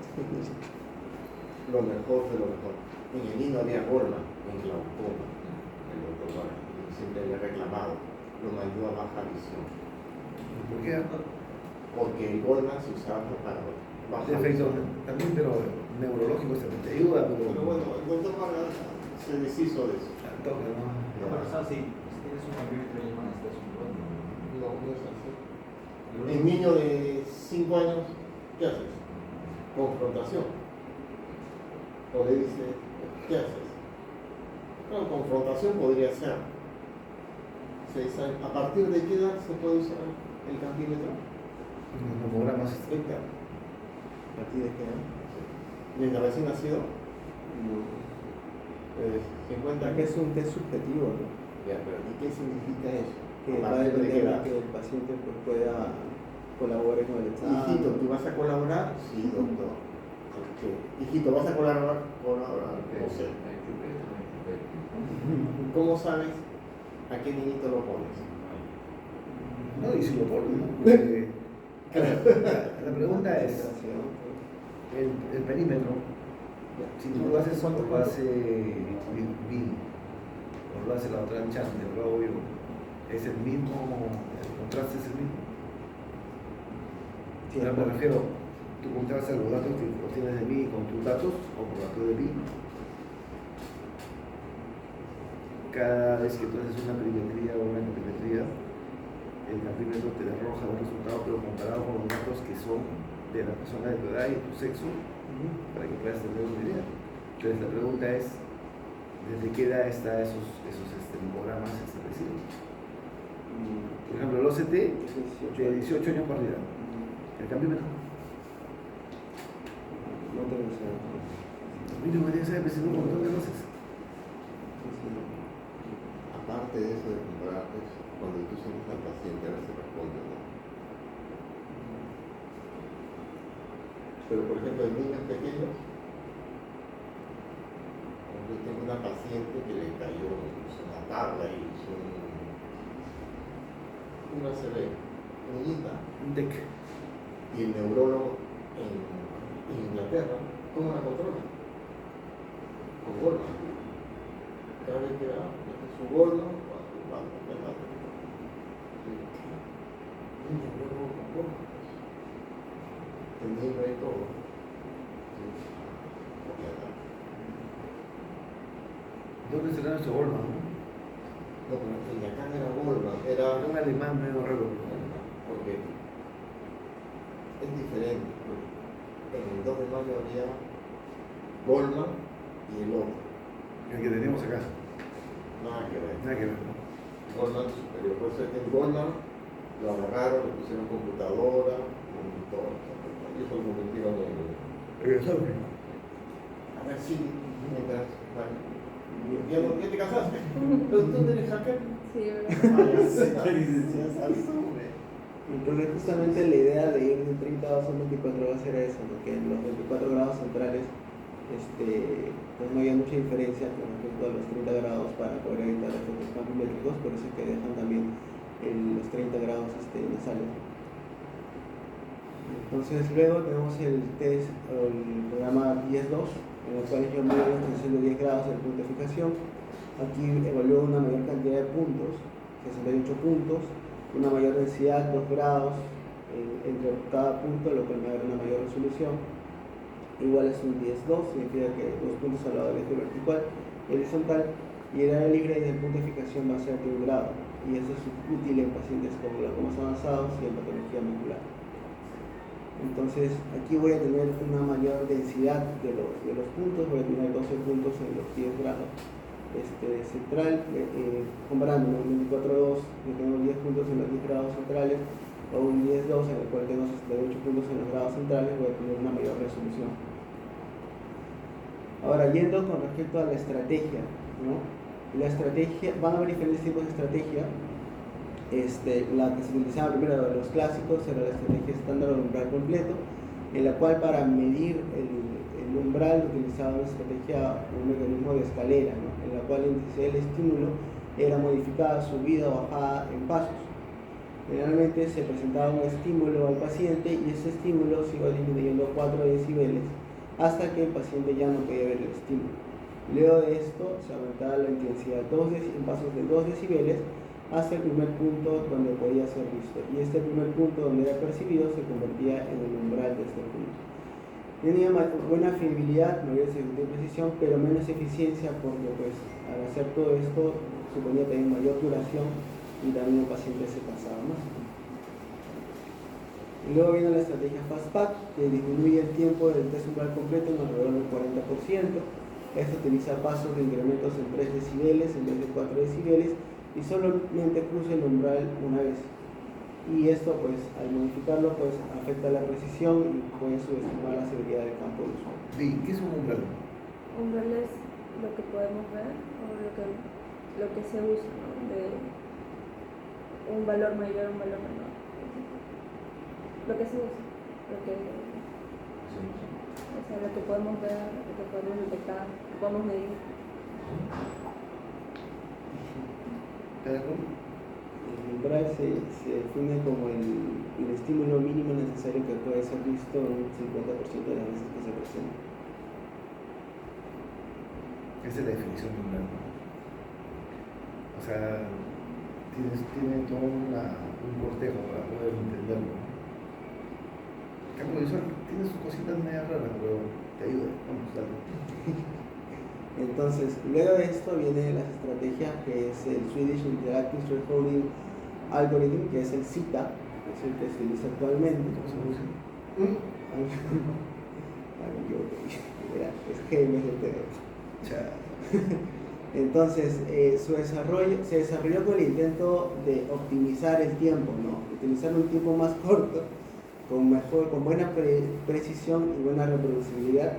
Lo mejor de lo mejor. En el niño había Goldman, en glaucoma. El doctor Goldman, siempre le he reclamado. Lo mandó a baja visión. ¿Por qué? Porque el Goldman se usaba para baja Efecto visión. también, pero neurológico también te ayuda, pero. Pero bueno, el doctor Vargas se deshizo de eso. Toca, ¿no? No, pero está así. Si tienes un campímetro y no necesitas un buen. No, no es así. El niño de 5 años, ¿qué haces? Confrontación. O le dice, ¿qué haces? Bueno, confrontación podría ser. 6 años. ¿A partir de qué edad se puede usar el campímetro? Los memogramas. 30. ¿a partir de qué año? ¿Desde recién nacido? No. 50 Que es un test subjetivo, ¿no? Ya, pero ¿y qué significa eso? Que ¿A va a partir de qué depender edad? de que el paciente pues, pueda colaborar con el examen. Hijito, ¿tú vas a colaborar? Sí, doctor. Okay. Hijito, ¿vas a colaborar? No sé. ¿Cómo sabes a qué niñito lo pones? No, y si lo ponen, ¿no? Porque, la pregunta es, el perímetro, si tú lo haces o lo hace Bill, o lo hace la otra enchante, o lo hago yo, ¿es el mismo, el contraste es el mismo? Sí, Me refiero, tú contrastas los datos que obtienes de mí con tus datos o con los datos de mí. Cada vez que tú haces una perimetría o una campimetría, el campímetro te arroja un resultado, pero comparado con los datos que son de la persona de tu edad y tu sexo, para que puedas tener una idea. Entonces la pregunta es, ¿desde qué edad están esos programas establecidos? Por ejemplo, el OCT, de 18 años para arriba. El campímetro. No tengo que saber. Mira, me tienes que saber, un montón de cosas. A aparte de eso de comparar, pues, cuando tú sientes al paciente, a ver si responde o no. Pero, por ejemplo, en niños pequeños, yo tengo una paciente que le cayó una tabla y hizo una ACV, niñita. Un DEC. Y el neurólogo en Inglaterra, ¿cómo la controla? Con Goldman. Cada vez que va, su Goldman, un neurólogo con Goldman. Teniendo ahí todo. ¿Dónde será nuestro Goldman? No, pero en acá no era Goldman, era Un alemán medio raro. porque es diferente. En el 2 de mayo había Goldman y el otro. El que tenemos acá. Nada que ver. Nada que ver. Goldman superior. Por eso es que en Goldman lo agarraron, le pusieron computadora, monitor. Y eso lo convirtieron en. A ver si mientras. ¿Ya te casaste? ¿Pero tú eres hacker? Sí, ¿verdad? Entonces justamente la idea de ir de 30 grados a 24 va a ser eso, ¿no? Que en los 24 grados centrales pues no había mucha diferencia con respecto a los 30 grados para poder evitar efectos campimétricos, por eso es que dejan también los 30 grados nasales. Entonces luego tenemos el test, el programa 10-2, en el cual yo mido la extensión de 10 grados de punto de fijación. Aquí evalúo una mayor cantidad de puntos, 68 puntos, una mayor densidad, 2 grados entre cada punto, lo cual me da una mayor resolución. Igual es un 10-2, significa que 2 puntos al lado del eje vertical y horizontal, y el área libre del punto de fijación va a ser de 1 grado, y eso es útil en pacientes con glaucomas avanzados y en patología macular. Entonces aquí voy a tener una mayor densidad de los puntos, voy a tener 12 puntos en los 10 grados central, comparando un 24-2 que tengo 10 puntos en los 10 grados centrales, o un 10-2 en el cual tengo 68 puntos en los grados centrales, voy a tener una mayor resolución. Ahora, yendo con respecto a la estrategia, ¿no? La estrategia, van a haber diferentes tipos de estrategia. La que se utilizaba primero de los clásicos era la estrategia estándar o umbral completo, en la cual para medir el umbral utilizaba una estrategia, un mecanismo de escalera, ¿no? En la cual la intensidad del estímulo era modificada, subida o bajada en pasos. Generalmente se presentaba un estímulo al paciente y ese estímulo se iba disminuyendo 4 decibeles hasta que el paciente ya no podía ver el estímulo. Luego de esto se aumentaba la intensidad en pasos de 2 decibeles hasta el primer punto donde podía ser visto, y este primer punto donde era percibido se convertía en el umbral de este punto. Tenía buena fiabilidad, mayor de precisión, pero menos eficiencia porque pues al hacer todo esto suponía también mayor duración y también el paciente se cansaba más. Y luego viene la estrategia FastPack, que disminuye el tiempo del test umbral completo en alrededor del 40%. Esto utiliza pasos de incrementos en 3 decibeles en vez de 4 decibeles y solamente cruza el umbral una vez. Y esto pues al modificarlo pues afecta la precisión y puede subestimar la seguridad del campo de uso. ¿Y qué es un umbral? Umbral es lo que podemos ver o lo que se usa, ¿no? De un valor mayor, un valor menor. Lo que se usa, lo que podemos ver, lo que podemos detectar, lo que podemos medir. El umbral se define como el estímulo mínimo necesario que puede ser visto un 50% de las veces que se presenta. Esa es la definición de umbral. O sea, tiene todo un cortejo para poder entenderlo. Campo visual tiene sus cositas medio raras, pero te ayuda. Vamos, dale. Entonces, luego de esto viene las estrategias que es el Swedish Interactive Thresholding Algorithm, que es el CITA, que es el que se utiliza actualmente. ¿Cómo se usa? Me equivoqué. Es G en vez de T. Entonces, se desarrolló con el intento de optimizar el tiempo, ¿no? Utilizar un tiempo más corto, con buena precisión y buena reproducibilidad,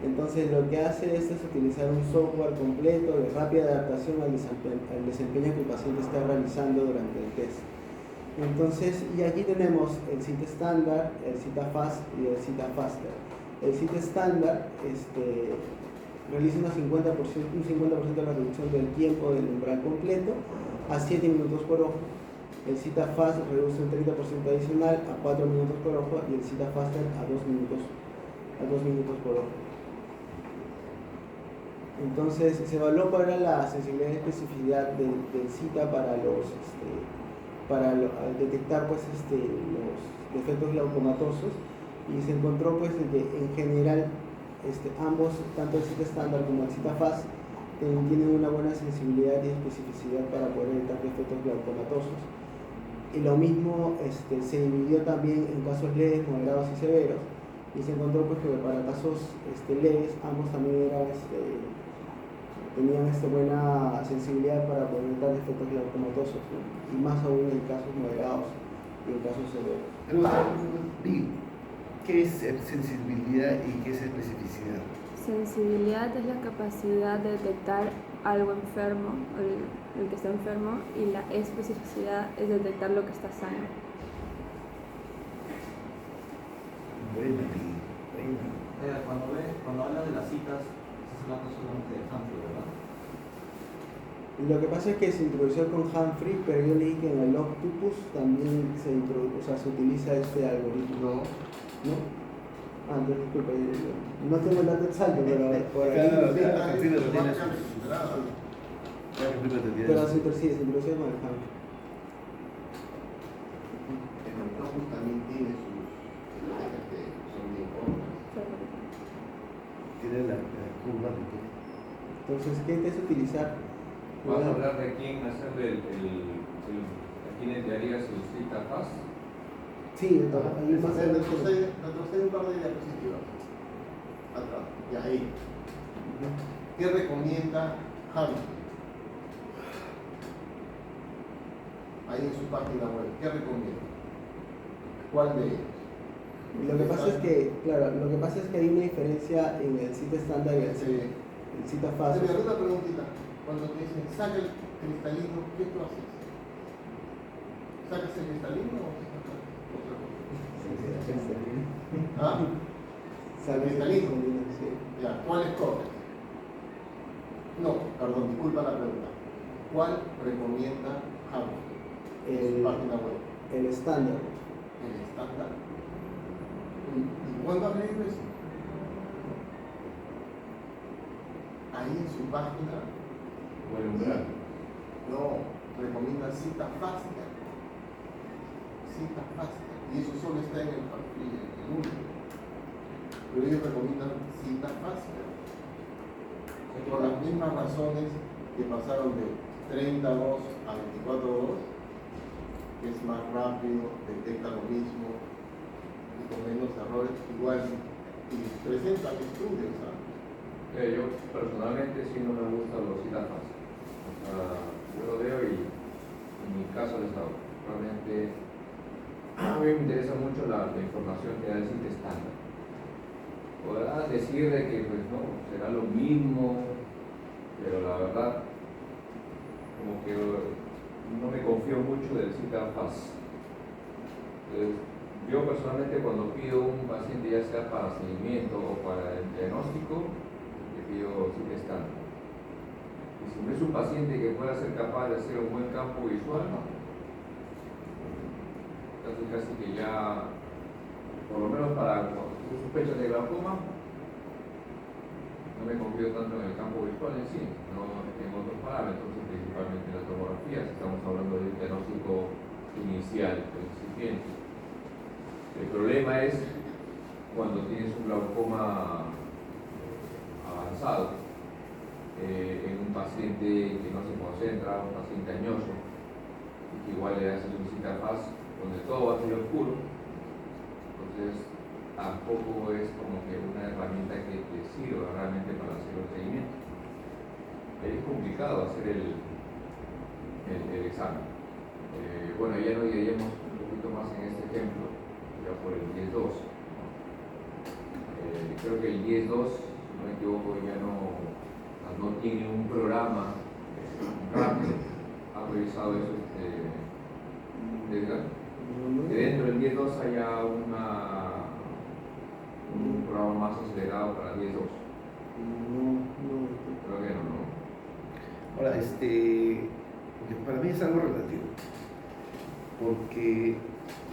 Entonces lo que hace esto es utilizar un software completo de rápida adaptación al desempeño que el paciente está realizando durante el test. Entonces, y aquí tenemos el CIT estándar, el CITA Fast y el CITA Faster. El CIT estándar realiza un 50% de la reducción del tiempo del umbral completo a 7 minutos por ojo. El CITA Fast reduce un 30% adicional a 4 minutos por ojo y el CITA Faster a 2 minutos por ojo. Entonces se evaluó cuál era la sensibilidad y especificidad del CITA para detectar pues, los defectos glaucomatosos, y se encontró pues, que en general ambos, tanto el CITA estándar como el CITA Fast, tienen una buena sensibilidad y especificidad para poder detectar defectos glaucomatosos. Y lo mismo se dividió también en casos leves, moderados y severos, y se encontró pues, que para casos leves ambos también tenían buena sensibilidad para poder detectar defectos glaucomatosos, ¿no? Y más aún en casos moderados y en casos severos. ¿Qué es sensibilidad y qué es especificidad? Sensibilidad es la capacidad de detectar algo enfermo, el que está enfermo, y la especificidad es detectar lo que está sano. Buena. Cuando habla de las citas, estás hablando solamente de Humphrey, ¿verdad? Lo que pasa es que se introdujo con Humphrey, pero yo leí que en el Octopus también se utiliza este algoritmo. ¿No? Entonces, disculpa, no tengo el dato exacto, pero por ahí. Pero se introduce con el Humphrey. El Octopus también tiene sus estrategias que son bien cómodas. Tiene la curva de todo. Entonces, ¿qué es utilizar? ¿Vas a hablar de quién hacerle a quién enviarías el CITA Fast? Sí, ahí más Retrocede un par de diapositivas atrás, y ahí. ¿Qué recomienda Humphrey? Ahí en su página web, ¿qué recomienda? ¿Cuál de ellos? Lo que pasa es que hay una diferencia en el CITA estándar y el CITA Fast. Me hago una preguntita. Cuando te dicen saca el cristalino, ¿qué tú haces? ¿Sacas el cristalino o sacas otra cosa? ¿Ah? Sale cristalino. Sí. Ya, ¿cuál escoges? No, perdón, disculpa la pregunta. ¿Cuál recomienda Humphrey en su página web? El estándar. El estándar. ¿Y cuándo has leído eso? Ahí en su página. O el umbral. No, recomienda CITA Faster. CITA Faster. Y eso solo está en el perfil, en el único. Pero ellos recomiendan CITA Faster. Por las mismas razones que pasaron de 32 a 24.2, que es más rápido, detecta lo mismo y con menos errores, igual, y presentan estudios. Yo personalmente sí no me gustan los CITA Fast. Yo lo veo y en mi caso les hago. Realmente a mí me interesa mucho la información que da el CITA estándar. Podrás decir de que pues no, será lo mismo, pero la verdad como que no me confío mucho del CITA Fast. Yo personalmente cuando pido un paciente, ya sea para seguimiento o para el diagnóstico, le pido CITA estándar. Y si no es un paciente que pueda ser capaz de hacer un buen campo visual, no. Casi que ya, por lo menos para sospechas de glaucoma, no me confío tanto en el campo visual en sí, no en otros parámetros, principalmente en la tomografía, si estamos hablando de un diagnóstico inicial, incipiente. El problema es cuando tienes un glaucoma avanzado, en un paciente que no se concentra, un paciente añoso, y que igual le haces un CITA Fast donde todo va a ser oscuro, entonces tampoco es como que una herramienta que te sirva realmente para hacer el seguimiento. Es complicado hacer el examen. Bueno, ya nos iríamos un poquito más en este ejemplo, ya por el 10-2. Creo que el 10-2 es equivoco, ya no tiene un programa rápido. ¿Ha revisado eso, Edgar? Que dentro del 10.2 haya un programa más acelerado para 10.2. No. Creo que no. Ahora, porque para mí es algo relativo, porque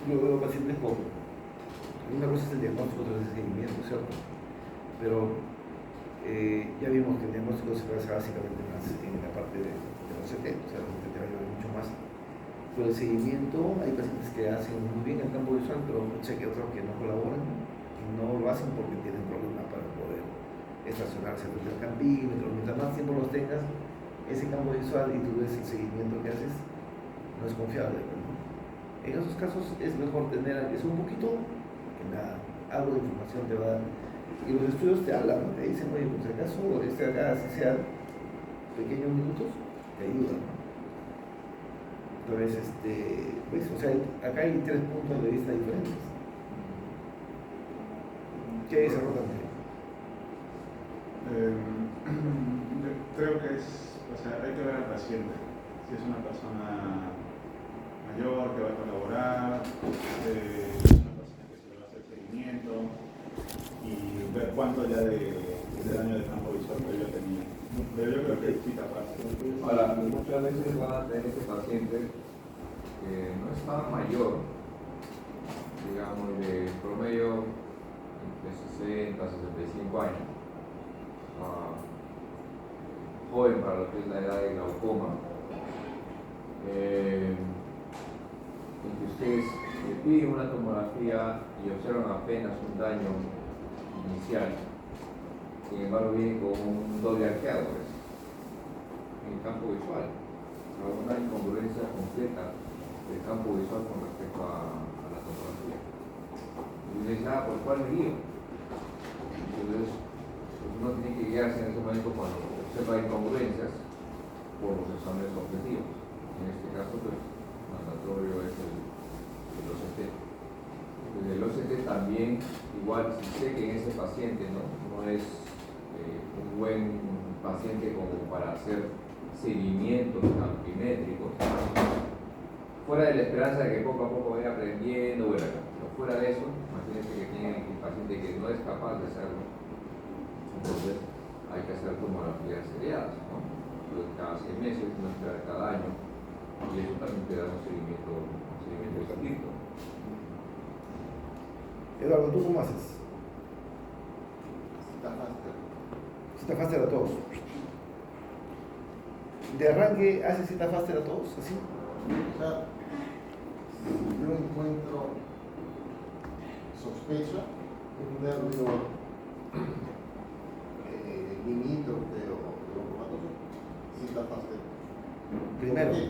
yo veo pacientes con, una cosa es el diagnóstico, otra es el seguimiento, ¿cierto? Pero ya vimos que el diagnóstico se basa básicamente más en la parte de los CT, o sea, los CT te va a ayudar mucho más. Pero el seguimiento, hay pacientes que hacen muy bien el campo visual, pero sé que otros que no colaboran y no lo hacen porque tienen problemas para poder estacionarse frente al campímetro. Mientras más tiempo los tengas, ese campo visual y tú ves el seguimiento que haces, no es confiable, ¿no? En esos casos es mejor tener eso un poquito, que nada, algo de información te va a dar. Y los estudios te hablan, ¿no? Te dicen, oye, pues si acaso acá, así sea pequeños minutos, te ayudan, ¿no? Entonces, pues, o sea, acá hay 3 puntos de vista diferentes. ¿Qué hay ese también? Creo que hay que ver al paciente. Si es una persona mayor que va a colaborar, es una persona que se le va a hacer seguimiento y ver cuánto ya de daño de campo visual que yo tenía. Pero yo creo que sí capaz. Ahora, muchas veces van a tener ese paciente que no es tan mayor, digamos, de promedio de 60 a 65 años, joven para lo que es la edad de glaucoma, en que ustedes le piden una tomografía y observan apenas un daño inicial, sin embargo viene con un doble arqueado, pues, en el campo visual, o sea, una incongruencia completa del campo visual con respecto a la tomografía. Y uno dice, ¿por cuál me guío? Entonces, pues uno tiene que guiarse en ese momento cuando observa incongruencias por los exámenes objetivos. En este caso, pues, mandatorio es el OCT. Entonces, el OCT también, igual, si sé que en ese paciente no es un buen paciente como para hacer seguimientos campimétricos, fuera de la esperanza de que poco a poco vaya aprendiendo, bueno, pero fuera de eso, imagínense que tiene un paciente que no es capaz de hacerlo, entonces hay que hacer tomografías seriadas, ¿no? Entonces, cada 6 meses, no esperar cada año, y eso también te da un seguimiento estricto. Eduardo, ¿tú cómo haces? Citafaster a todos. De arranque, ¿haces Citafaster a todos? ¿Así? O sea, si yo encuentro sospecha, un nervio limítrofe o locomotor, Citafaster. Primero. ¿Por qué?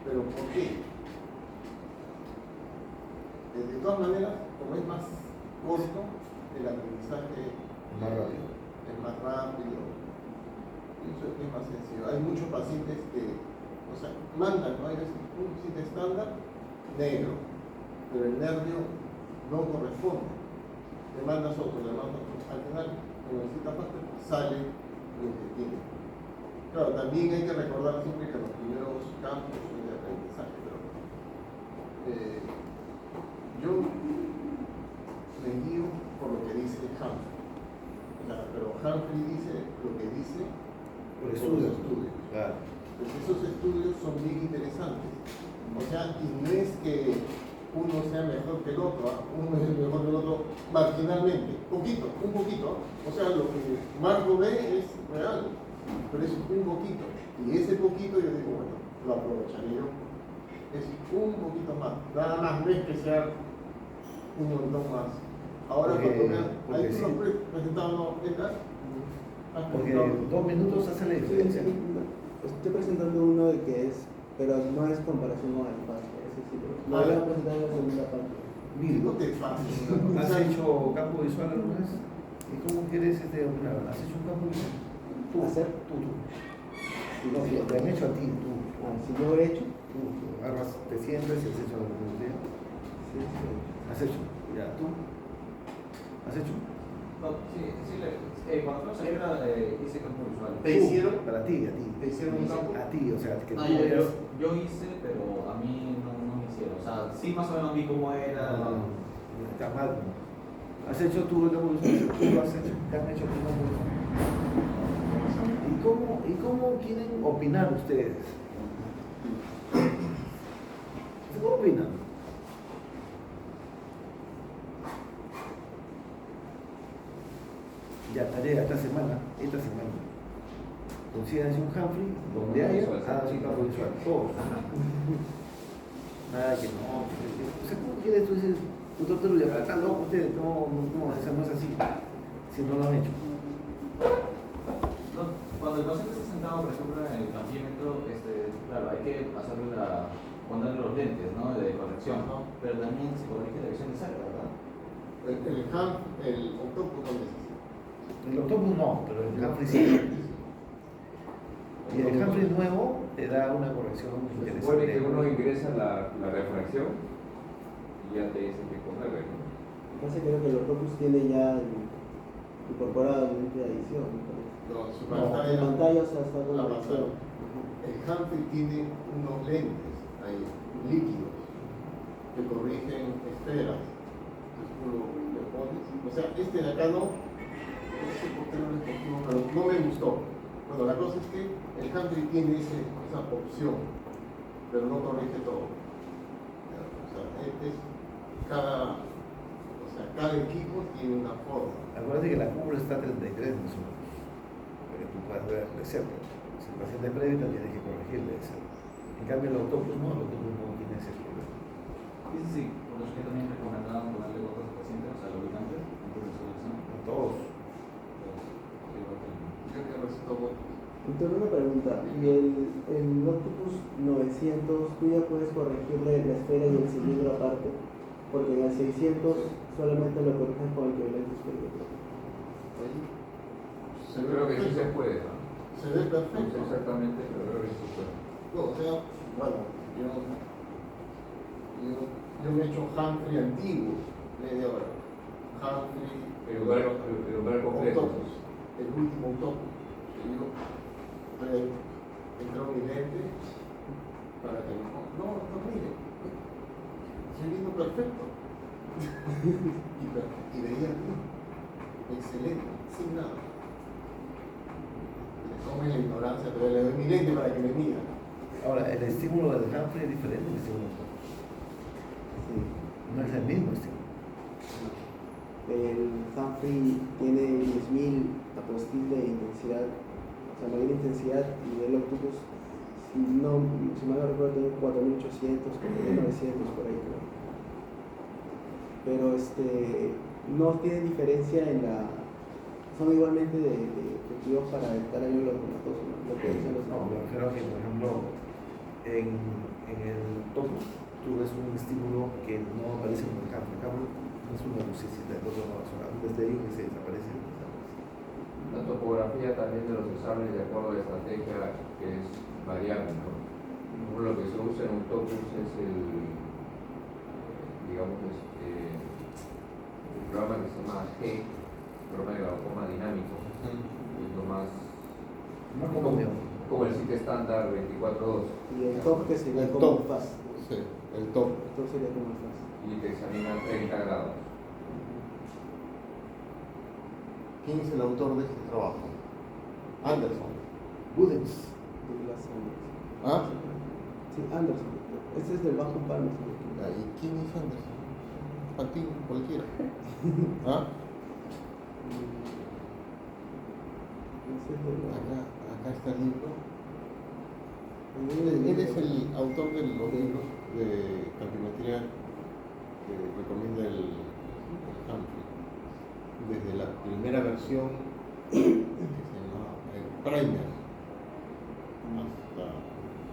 Pero ¿por qué? De todas maneras, como es más corto, el aprendizaje Más rápido. es más rápido, eso es más sencillo. Hay muchos pacientes que, o sea, mandan, ¿no? Hay veces un cita estándar negro, pero el nervio no corresponde. Le mandas otro, le mandas otro. Al final, con el Citafaster sale lo que tiene. Claro, también hay que recordar siempre que los primeros campos son de aprendizaje, pero yo me guío por lo que dice Humphrey. O sea, pero Humphrey dice lo que dice Por los estudios. estudios. Claro. Pues esos estudios son bien interesantes. O sea, y no es que uno sea mejor que el otro, uno es mejor que el otro marginalmente, un poquito. O sea, lo que Marco ve es real, pero es un poquito. Y ese poquito yo digo, bueno, lo aprovecharé yo. Es un poquito más. Nada más no es que sea un montón más. Ahora cuando vean, ahí tú lo has presentado, ¿no? ¿Edgar? Porque 2 minutos hace la diferencia. Estoy presentando uno de que es, pero no es comparación con el paso. Ese sí, lo voy a presentar en la segunda parte. No te pases. ¿Has hecho campo visual alguna vez? ¿Y cómo quieres opinar? ¿Has hecho un campo visual? ¿Hacer? Tú. Sí, No, sí. lo que han hecho a ti, tú. Si yo he hecho, Tú agarras, te sientes y has hecho la tomografía. sí. ¿Has hecho? Ya, ¿tú? ¿Has hecho? No, cuando fuimos a Libra hice campo visual. ¿Te hicieron? Para ti, a ti. ¿Te hicieron un campo? A ti, o sea, que No, tú yo eras... hice, pero a mí no me hicieron. O sea, sí más o menos vi cómo era. No, está mal. ¿Has hecho tú el campo visual? ¿Tú lo has hecho? ¿Te han hecho tu campo visual? ¿Y cómo quieren opinar ustedes? ¿Cómo opinan? Ya, tarea esta semana. Consíganse un Humphrey donde haya, hagan su campo visual. Todos. Nada que no. O sea, ¿cómo quieres tú dices, doctor Teruya, está loco ustedes? No, eso no es así. Si no lo han hecho. No, cuando el paciente está sentado, por ejemplo, en el campímetro, claro, hay que ponerle los lentes, ¿no? De corrección, ¿no? Pero también se corrige la visión de cerca, ¿verdad? El octopus no necesita. El octopus no, pero el Humphrey sí. Y el Humphrey nuevo te da una corrección Se supone interesante. que uno ingresa la refracción y ya te dice qué ponerle, ¿no? Lo que pasa es que creo que el Octopus tiene ya incorporado el lente de adición. No, su En pantalla. pantalla, o sea, está con la la pasada. adición. El Humphrey tiene unos lentes ahí, líquidos, que corrigen esferas. Entonces tú le pones. O sea, este de acá no sé por qué no le escogimos, pero no me gustó. Bueno, la cosa es que el Humphrey tiene esa opción, pero no corrige todo. O sea, cada equipo tiene una forma. Acuérdate que la cúpula está a 33 más o menos, para que tú puedas ver de cerca. Si el paciente previo tienes que corregirle de cerca. En cambio el octopus no tiene ese problema. Sí, por eso que también recomendaban ponerle gotas al paciente, o sea, lubricantes, antes de su examen. A todos. Yo que recetó botas. Entonces una pregunta, ¿y el Octopus 900 tú ya puedes corregirle la esfera y el cilindro aparte? Porque en el 600 solamente lo corriges con el equivalente superior. Se Yo ve creo que sí se perfecto. puede, ¿no? Se ve No sé perfecto. exactamente, pero creo que sí se puede. No, o sea, bueno, yo me he hecho Humphrey antiguo, media hora. Humphrey, El lugar completo. Octopus, el último Octopus. Y yo entró mi lente para que no mire. Estoy viendo perfecto. y veía bien. Excelente, sin nada. Le come la ignorancia, pero le doy mi lente para que me mire. Ahora, el estímulo del Humphrey es diferente del estímulo del octopus. Sí. No es el mismo estímulo. El Humphrey tiene 10.000 apostil de intensidad, o sea, mayor intensidad, y el Octopus, si mal no recuerdo, tiene 4.800, 4.900 por ahí, creo. Pero no tiene diferencia son igualmente de efectivos para evitar daño glaucomatoso, ¿no? Lo que dicen los No, me refiero a que, por ejemplo, en el octopus tú ves un estímulo que no aparece en el campo. El campo no es una lucecita, el otro no es un destello que se desaparece. La topografía también de los exámenes de acuerdo a la estrategia que es variable, ¿no? Lo que se usa en Octopus es el programa que se llama G, programa de glaucoma dinámico, es lo más No como como el sitio estándar 24-2, Y el top que sería El como top. el FAST. Sí, el top. El top sería como el FAST. y te examina 30 grados. ¿Quién es el autor de este trabajo? Anderson. Budens. Douglas Anderson. ¿Ah? Sí, Anderson. Este es del Bajo Palmas. ¿Y quién es Anderson? Patín, cualquiera. ¿Ah? Ese es del Acá está el libro. Él es el autor de los libros de campimetría que recomienda el Humphrey. Desde la primera versión que se llama el Primer hasta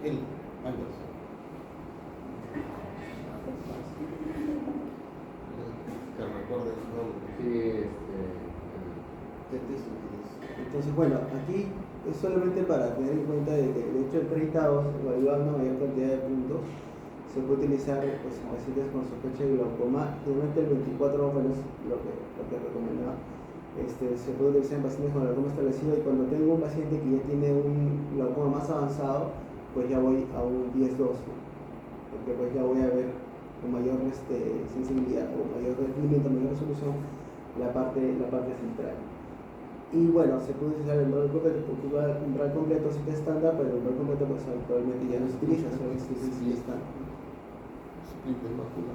el Anderson. Que recuerde el nombre. Sí, Entonces, bueno, aquí es solamente para tener en cuenta de que de hecho el 32, evaluando mayor cantidad de puntos, se puede utilizar pues, en pacientes con sospecha de glaucoma. Realmente el 24 bueno, es lo que recomendaba, se puede utilizar en pacientes con glaucoma establecido, y cuando tengo un paciente que ya tiene un glaucoma más avanzado, pues ya voy a un 10-2, ¿no? Porque pues ya voy a ver con mayor sensibilidad o mayor rendimiento, mayor resolución la parte central. Y bueno, se puede utilizar el umbral completo, sí que es estándar, pero el umbral completo pues actualmente ya no se utiliza, solo existe el estándar. Split de mácula.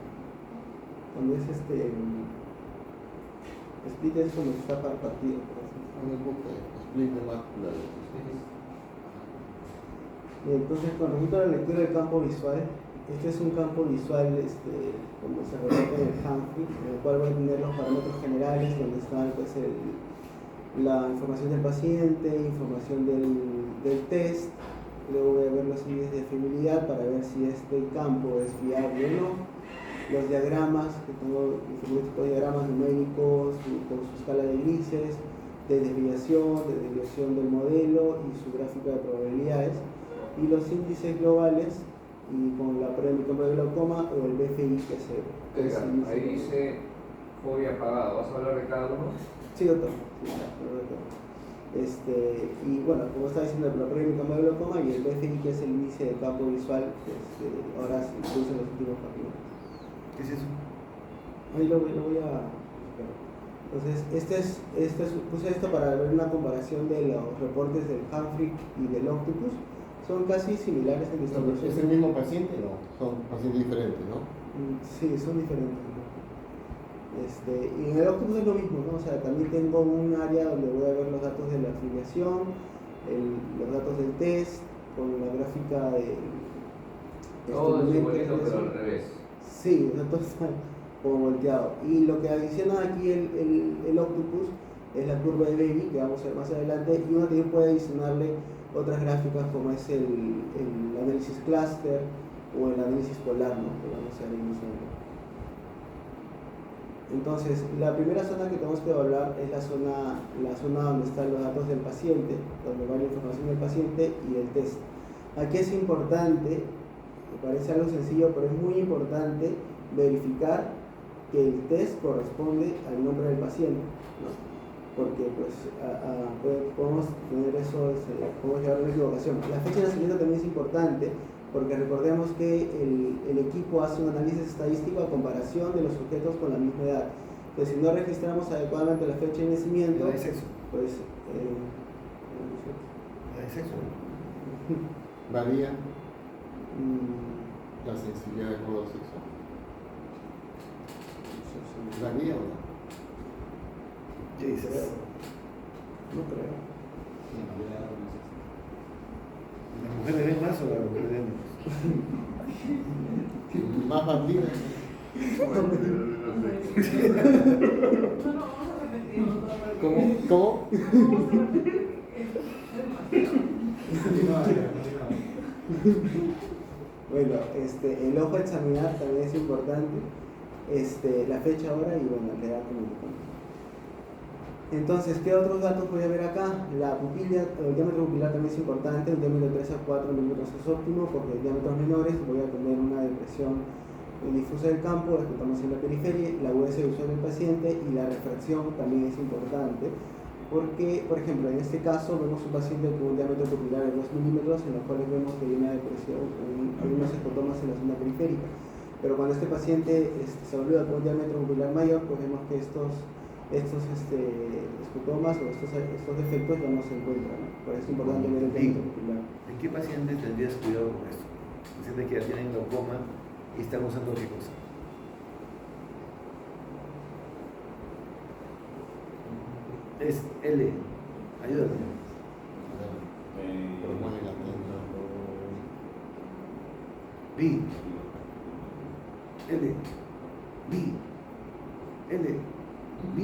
Cuando es split es como está partido, por así decirlo. En el boca, split de mácula. Entonces, con respecto a la lectura del campo visual, este es un campo visual como se relata en el Humphrey, en el cual voy a tener los parámetros generales, donde están pues, la información del paciente, información del test, luego voy a ver los índices de fiabilidad para ver si este campo es fiable o no, los diagramas, que tengo diferentes tipos de diagramas numéricos con su escala de grises, de desviación del modelo y su gráfica de probabilidades, y los índices globales y con la prueba de microscopio de glaucoma o el BFI que se ahí dice fobia apagado, ¿vas a hablar de cada uno? Sí, doctor. Sí, hablo de todo. Y bueno, como estaba diciendo, la prueba de microscopio de glaucoma y el BFI, que es el índice de campo visual, ahora se introduce en los últimos capítulos. ¿Qué es eso? Ahí lo voy a... Entonces, puse esto para ver una comparación de los reportes del Humphrey y del Octopus. Son casi similares en distribución. ¿Es el mismo paciente? No, son pacientes diferentes, ¿no? Sí, son diferentes, ¿no? Y en el Octopus es lo mismo, ¿no? O sea, también tengo un área donde voy a ver los datos de la afiliación, los datos del test, con la gráfica de... Todo es igualito, pero al revés. Sí, o sea, todo está como volteado. Y lo que adiciona aquí el Octopus es la curva de Baby, que vamos a ver más adelante, y uno también puede adicionarle otras gráficas como es el análisis cluster o el análisis polar, ¿no? Que vamos a ver en un segundo. Entonces, la primera zona que tenemos que evaluar es la zona donde están los datos del paciente, donde va la información del paciente y del test. Aquí es importante, me parece algo sencillo, pero es muy importante verificar que el test corresponde al nombre del paciente, ¿no? Porque pues podemos tener eso, podemos llevar a una equivocación. La fecha de nacimiento también es importante, porque recordemos que el equipo hace un análisis estadístico a comparación de los sujetos con la misma edad. Entonces, si no registramos adecuadamente la fecha de nacimiento, ¿La de sexo? pues... ¿La de sexo? Varía la sensibilidad del color sexual. ¿Varía o no? ¿Qué dices? No creo. Sí, la mayoría de ¿Las mujeres ven más o las mujeres ven menos? Más bandidas. ¿Cómo? Bueno, el ojo a examinar también es importante, la fecha, hora y bueno, la edad como. Entonces, ¿qué otros datos voy a ver acá? La pupila, el diámetro pupilar también es importante, un diámetro de 3 a 4 milímetros es óptimo, porque en diámetros menores voy a tener una depresión difusa del campo, estamos en la periferia, la agudeza visual del paciente y la refracción también es importante, porque, por ejemplo, en este caso vemos un paciente con un diámetro pupilar de 2 milímetros, en los cuales vemos que hay una depresión, hay unos escotomas en la zona periférica, pero cuando este paciente se evalúa con un diámetro pupilar mayor, pues vemos que estos escotomas o estos defectos ya no se encuentran, ¿no? Por eso es importante ver el diámetro pupilar. ¿En qué paciente tendrías cuidado con esto? Pacientes que ya tienen glaucoma y están usando qué cosa. Es L. Ayúdame. Promueve la planta. B. L. B. L. B.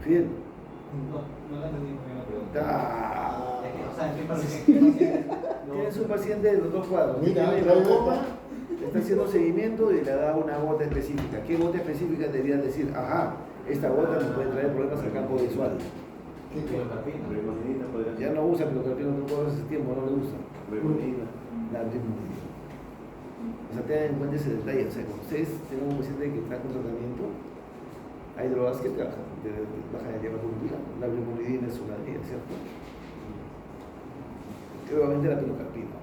Fiel. No la entendí muy bien la pregunta. Ah. Es que, o sea, ¿qué paciente? Tienes un paciente de los dos cuadros. Mira, Tiene trae glaucoma, otra. está haciendo seguimiento y le da una gota específica. ¿Qué gota específica deberían decir? Ajá, esta gota nos puede traer problemas al campo visual. ¿Qué Clorcarpina. Ya no usa clorcarpina, no puedo hace tiempo, no le usa. La rimonida. O sea, tengan en cuenta ese detalle. O sea, cuando ustedes tienen un paciente que está con tratamiento, Hay drogas que bajan el diámetro pupila. La brimonidina es una de ellas, ¿cierto? Y obviamente la pilocarpina.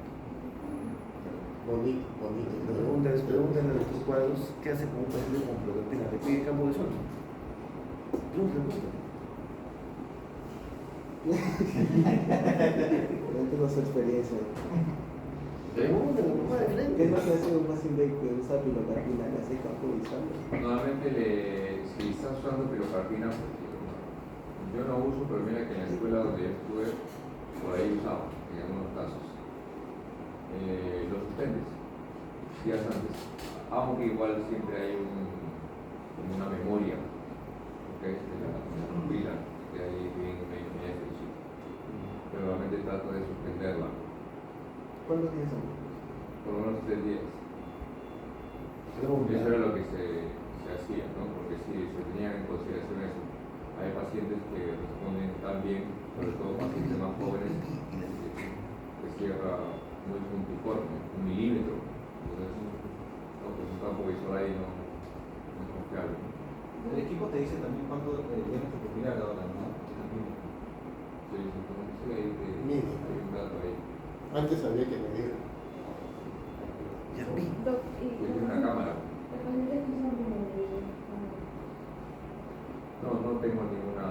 Bonito, bonito. Pregúntenle a nuestros cuadros qué hace con un paciente con pilocarpina. ¿Le pide campo de suelo? Pregúntenle. Yo tengo su experiencia. Pregúntenle, mamá de frente. ¿Qué es lo que hace un paciente que usa pilocarpina? ¿Le hace campo visual? Normalmente si estás usando pilocarpina, yo no uso, pero mira que en la escuela donde yo estuve, por ahí usaba, en algunos casos. Lo suspendes días antes, aunque igual siempre hay como una memoria, ¿okay? de la pupila, que ahí bien ejercicio. Pero realmente trato de suspenderla, ¿Cuántos días son? por lo menos 3 días. Eso era lo que se hacía, ¿no? Porque si se tenían en consideración eso. Hay pacientes que responden tan bien, sobre todo pacientes más jóvenes, que cierra muy puntiforme, 1 milímetro. Entonces, no, pues un campo visual ahí no es confiable. El equipo te dice también cuánto diámetro pupilar ahora, ¿no? Sí, hay un dato ahí. Antes había que medir. Ya vi. Tiene una cámara. No tengo ninguna.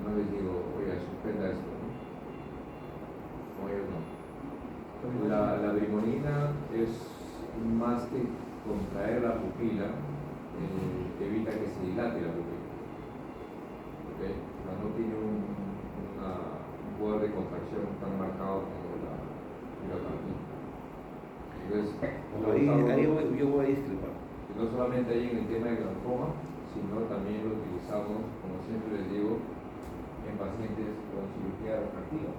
No les digo, oye, suspenda esto, ¿no? Como ellos no. La brimonina es más que contraer la pupila, evita que se dilate la pupila. ¿Okay? O sea, no tiene un poder de contracción tan marcado como la pilocarpina. Entonces, yo voy a discrepar. no solamente ahí en el tema del glaucoma, sino también lo utilizamos, como siempre les digo, en pacientes con cirugía refractiva,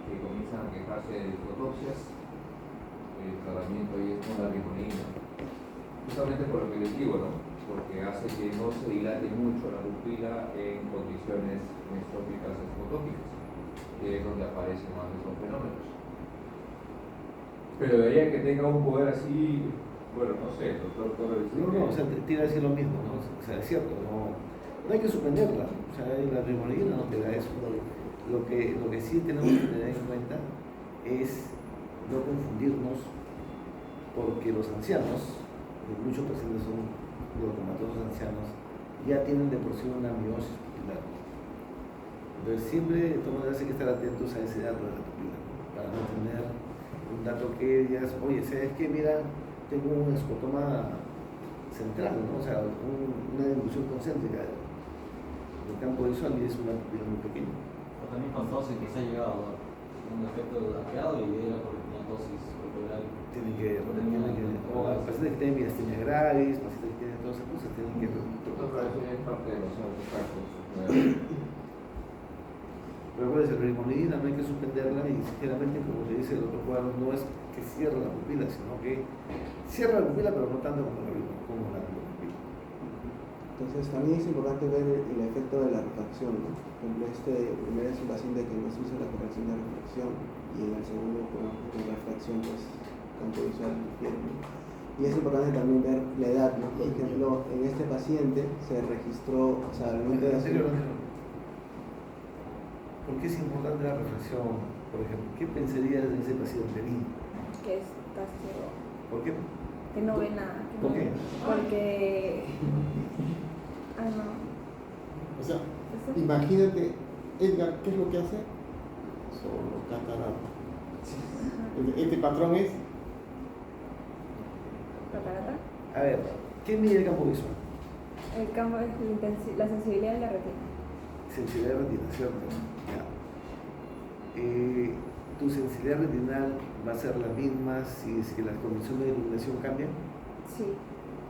que comienzan a quejarse de fotopsias. El tratamiento ahí es con la brimonidina, justamente por lo que les digo, ¿no? Porque hace que no se dilate mucho la pupila en condiciones mestrópicas esfotópicas, que es donde aparecen más esos fenómenos. Pero de ahí a que tenga un poder así, bueno, no sé, el doctor Torres dice No, o sea, te iba a decir lo mismo, ¿no? O sea, es cierto, no hay que suspenderla. O sea, la brimonidina no te da eso. Lo que sí tenemos que tener en cuenta es no confundirnos, porque los ancianos, muchos pacientes son glaucomatosos ancianos, ya tienen de por sí una miosis pupilar. Entonces siempre de todas maneras hay que estar atentos a ese dato de la pupila, para no tener un dato que digas, oye, ¿sabes qué? Mira, tengo un escotoma central, ¿no? O sea, una dilución concéntrica del campo visual y es una pupila muy pequeña. O también con tosis que se ha llegado a un efecto blanqueado y era porque tenía tosis corporal. Tienen que o pacientes que tienen miastenia gravis, pacientes que tienen todas esas cosas, tienen que es parte de los artefactos. Pero puede ser brimonidina, no hay que suspenderla y sinceramente, como le dice el otro cuadro, no es que cierre la pupila, sino que cierra la pupila, pero no tanto como la pupila. Entonces también es importante ver el efecto de la refracción, ¿no? Por ejemplo, primero es un paciente que no se usa la corrección de refracción y en el segundo con refracción pues campo visual difiere, ¿no? Y es importante también ver la edad, ¿no? Por ejemplo, en este paciente se registró, o sea, realmente ¿Por qué es importante la reflexión? Por ejemplo, ¿qué pensarías de ese paciente niño? Que está ciego, ¿Por qué? que no ve nada. ¿Por qué? Porque. No. O sea, Eso- imagínate, Edgar, ¿qué es lo que hace? Solo catarata. Este patrón es Catarata. A ver, ¿qué mide el campo visual? El campo es la sensibilidad de la retina. Sensibilidad retinal, ¿cierto? Ya. ¿Tu sensibilidad retinal va a ser la misma si es que las condiciones de iluminación cambian? Sí.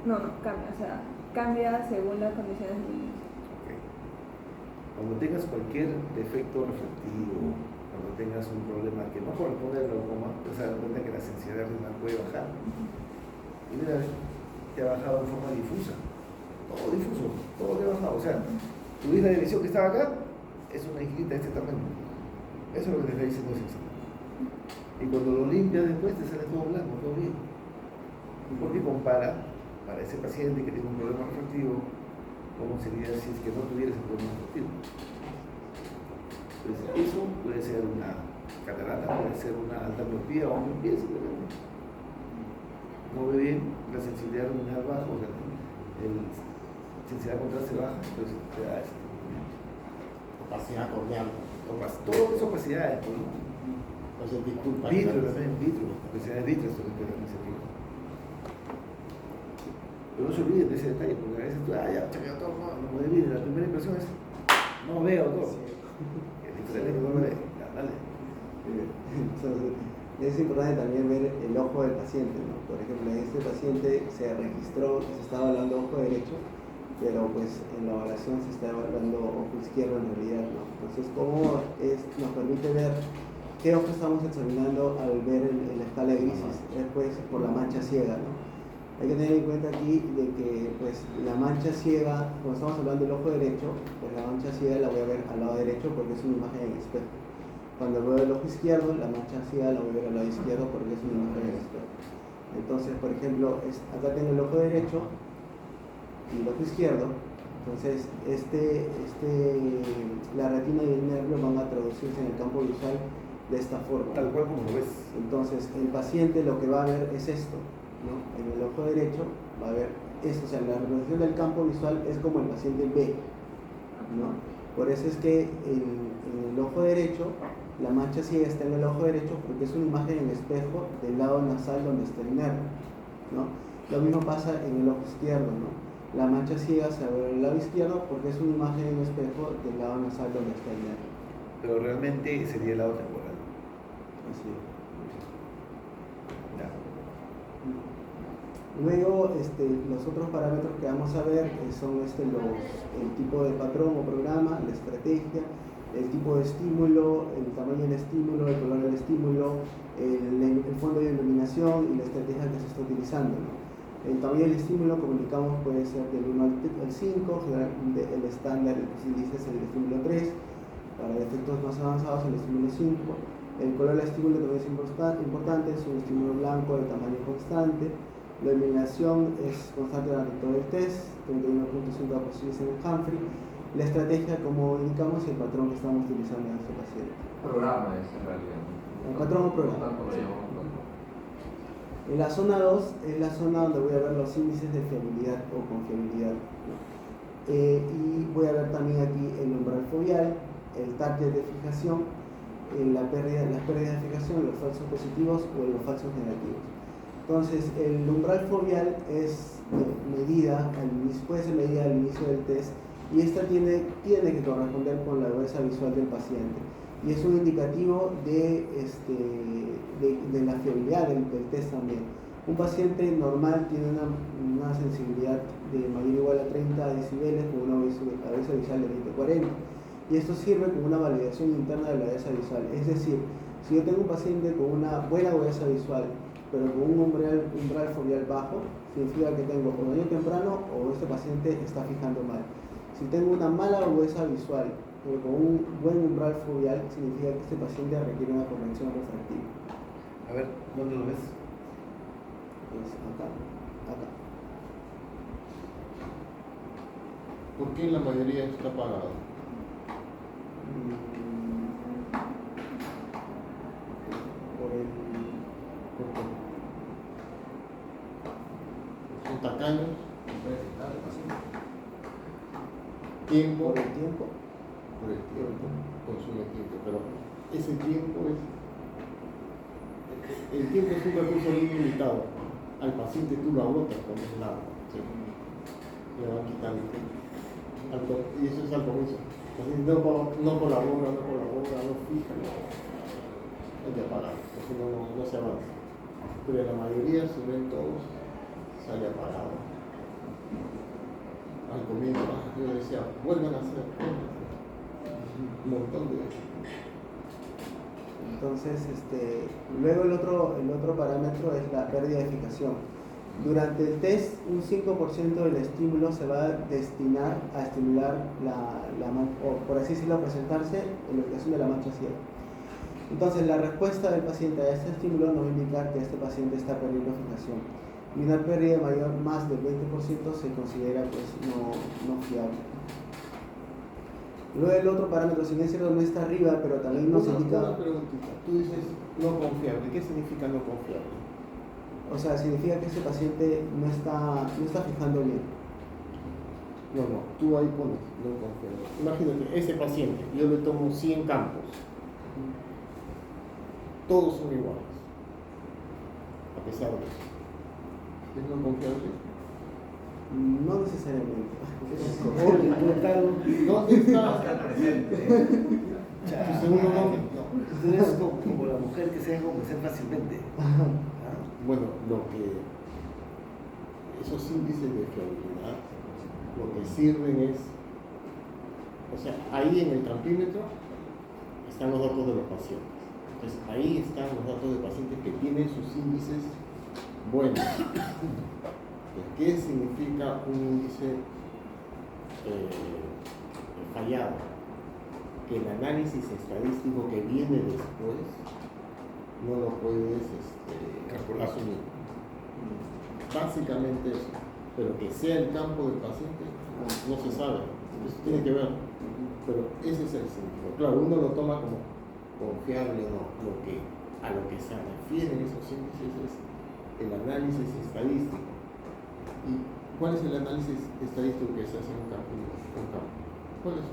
No, cambia. O sea, cambia según las condiciones de iluminación. Okay. Cuando tengas cualquier defecto refractivo, cuando tengas un problema que no corresponde al glaucoma, te vas a dar cuenta que la sensibilidad retinal puede bajar. Y mira, te ha bajado de forma difusa. Todo difuso, todo te ha bajado. O sea, tu isla de visión que estaba acá es una islita de este tamaño. Eso es lo que te está diciendo ese examen. Y cuando lo limpias después te sale todo blanco, todo bien. ¿Y por qué compara para ese paciente que tiene un problema refractivo, cómo sería si es que no tuviera ese problema refractivo. Entonces, eso puede ser una catarata, puede ser una alta miopía o miopía simplemente. No ve bien, la sensibilidad luminal baja, o sea, sensibilidad contraste baja, entonces te da eso. Opacidad corneal. Todo eso opacidades, pues, ¿no? O sea, disculpa. Vitro también, vitro, opacidades vitras también se tiene. Pero no se olviden de ese detalle, porque a veces tú, ya, chequeo todo, no puede ver, la primera impresión es, no veo todo. Excelente, no ve, dale. Entonces, es importante también ver el ojo del paciente, ¿no? Por ejemplo, en este paciente se registró que se estaba evaluando ojo derecho, pero pues en la evaluación se está evaluando ojo izquierdo en realidad, ¿no? Entonces, ¿cómo nos permite ver qué ojo estamos examinando al ver en la escala de grises? Es pues por la mancha ciega, ¿no? Hay que tener en cuenta aquí de que pues la mancha ciega, cuando estamos hablando del ojo derecho, pues la mancha ciega la voy a ver al lado derecho porque es una imagen en espejo. Cuando veo el ojo izquierdo, la mancha ciega la voy a ver al lado izquierdo porque es una imagen en espejo. Entonces, por ejemplo, acá tengo el ojo derecho y el ojo izquierdo. Entonces, la retina y el nervio van a traducirse en el campo visual de esta forma. Tal cual como lo ves. Entonces, el paciente lo que va a ver es esto, ¿no? En el ojo derecho va a ver esto, o sea, la representación del campo visual es como el paciente ve, ¿no? Por eso es que en el ojo derecho, la mancha ciega está en el ojo derecho porque es una imagen en espejo del lado nasal donde está el nervio, ¿no? Lo mismo pasa en el ojo izquierdo, ¿no? La mancha ciega se ve en el lado izquierdo porque es una imagen en espejo del lado nasal donde está el nervio. Pero realmente sería el lado temporal. Así es. Ya. Luego, los otros parámetros que vamos a ver son el tipo de patrón o programa, la estrategia, el tipo de estímulo, el tamaño del estímulo, el color del estímulo, el fondo de iluminación y la estrategia que se está utilizando, ¿no? El tamaño del estímulo, como indicamos, puede ser del 1 al 5, generalmente el estándar, el que se dice es el estímulo 3, para efectos más avanzados el estímulo 5. El color del estímulo también es importante, es un estímulo blanco de tamaño constante. La iluminación es constante durante todo el test, 31.5 posibles en el Humphrey. La estrategia, como indicamos, y el patrón que estamos utilizando en este paciente. Programa es en realidad. El patrón o programa. No tanto lo llamamos patrón. En la zona 2 es la zona donde voy a ver los índices de fiabilidad o confiabilidad, ¿no? Y voy a ver también aquí el umbral foveal, el target de fijación, las pérdidas de fijación, los falsos positivos o los falsos negativos. Entonces, el umbral foveal es medida puede ser medida al inicio del test y esta tiene que corresponder con la agudeza visual del paciente y es un indicativo de la fiabilidad del test también. Un paciente normal tiene una sensibilidad de mayor o igual a 30 decibeles con una agudeza visual de 20-40 y esto sirve como una validación interna de la agudeza visual. Es decir, si yo tengo un paciente con una buena agudeza visual pero con un umbral foveal bajo, significa que tengo o daño temprano o este paciente está fijando mal. Si tengo una mala agudeza visual pero con un buen umbral foveal, significa que este paciente requiere una corrección refractiva. A ver, ¿dónde lo ves? Pues acá. ¿Por qué la mayoría está apagado? Por el... Son tacaños, Puede afectar al paciente. tiempo, Por el tiempo. por el tiempo, consume tiempo, pero ese tiempo el tiempo es un recurso muy limitado. Al paciente tú lo agotas con el lado, ¿sí? Le van quitando tiempo. Y eso es al comienzo. Así no colabora, no fija, hay que apagar, porque no se avanza. Pero la mayoría, si ven todos, sale apagado. Al comienzo, yo decía, vuelvan a hacer, un montón de veces. Entonces, luego el otro parámetro es la pérdida de fijación. Durante el test, un 5% del estímulo se va a destinar a estimular o por así decirlo, a presentarse en la ubicación de la mancha ciega. Entonces, la respuesta del paciente a este estímulo nos va a indicar que este paciente está perdiendo fijación. y una pérdida mayor más del 20% se considera pues no fiable. Luego el otro parámetro, si bien es cierto, no está arriba, pero también nos indica... Una preguntita, tú dices no confiable, ¿qué significa no confiable? O sea, significa que ese paciente no está fijando bien. No, tú ahí pones no confiable. Imagínate, ese paciente, yo le tomo 100 campos, todos son iguales, a pesar de eso. ¿Es no confiable? No necesariamente. ¿Dónde está? Chao. Segundo nombre. Tú eres como la mujer que se deja convencer fácilmente. Ah, Bueno, esos índices de fiabilidad lo que sirven es, o sea, ahí en el campímetro están los datos de los pacientes. Entonces, ahí están los datos de pacientes que tienen sus índices buenos. ¿Qué significa un índice fallado? Que el análisis estadístico que viene después no lo puedes asumir. Básicamente eso, pero que sea el campo del paciente no se sabe, eso tiene que ver, pero ese es el sentido. Claro, uno lo toma como confiable, no, a lo que se refieren esos índices es el análisis estadístico. ¿Y cuál es el análisis estadístico que se hace en un campo? ¿Cuál es?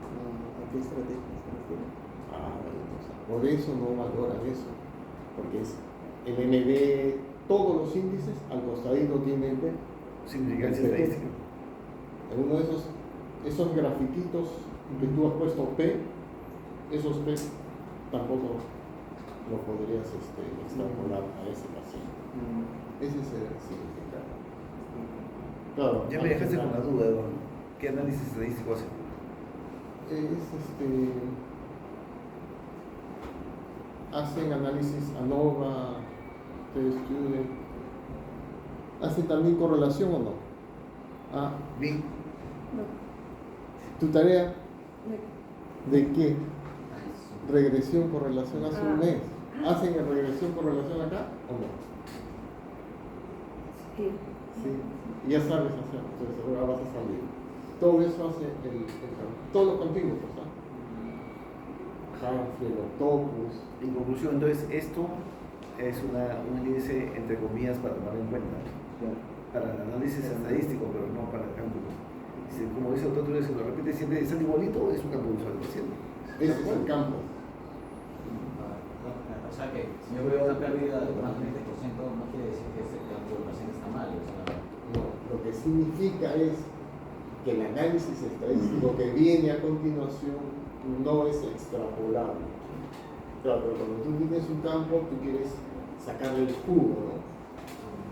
¿A qué estrategia se refiere? Por eso no valoran eso, porque es el MD, todos los índices al costadito tienen significancia estadística. en uno de esos grafiquitos que tú has puesto P, esos P tampoco lo podrías extrapolar a ese paciente. Ese es el significado. Claro, Ya me dejaste con la duda, Eduardo. ¿Qué análisis estadístico hace? Hacen análisis ANOVA, T-Student. ¿Hacen también correlación o no? Bien. No. ¿Tu tarea No. de qué? Regresión, correlación hace un Ah. mes. ¿Hacen el regresión, correlación acá o no? Sí. Sí, ya sabes hacer, entonces ahora vas a salir. Todo eso hace todos los campímetros, Hanfield, Octopus. En conclusión, entonces, esto es un índice, entre comillas, para tomar en cuenta. Para el análisis estadístico, pero no para el campo. Como dice el doctor, si lo repite siempre, es igualito, es un campo visual del paciente. Ese es el campo. O sea que si yo veo una pérdida de más del 20%, no quiere decir que ese campo del paciente está mal. O sea, No, lo que significa es que el análisis estadístico que viene a continuación no es extrapolable. Claro, pero cuando tú tienes un campo, tú quieres sacarle el jugo, ¿no?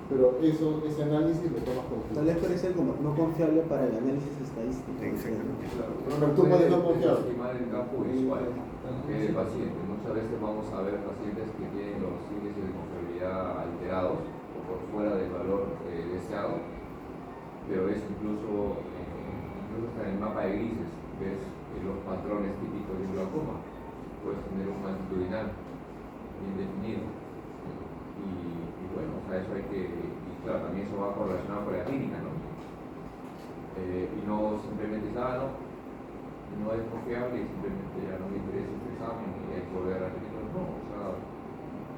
Pero ese análisis lo tomas con Tal vez puede ser como no confiable para el análisis estadístico. Exactamente. Pero tú puedes no confiar. estimar el campo visual del paciente. Muchas veces vamos a ver pacientes que tienen los índices de confiabilidad alterados o por fuera del valor deseado, pero es incluso hasta en el mapa de grises, ves los patrones típicos de un glaucoma. Puedes tener un altitudinal bien definido. Y bueno, o sea, eso hay que, y claro, también eso va correlacionado con la clínica, ¿no? Y no simplemente no es confiable y simplemente ya no me interesa este examen y hay que volver a repetirlo. No, o sea,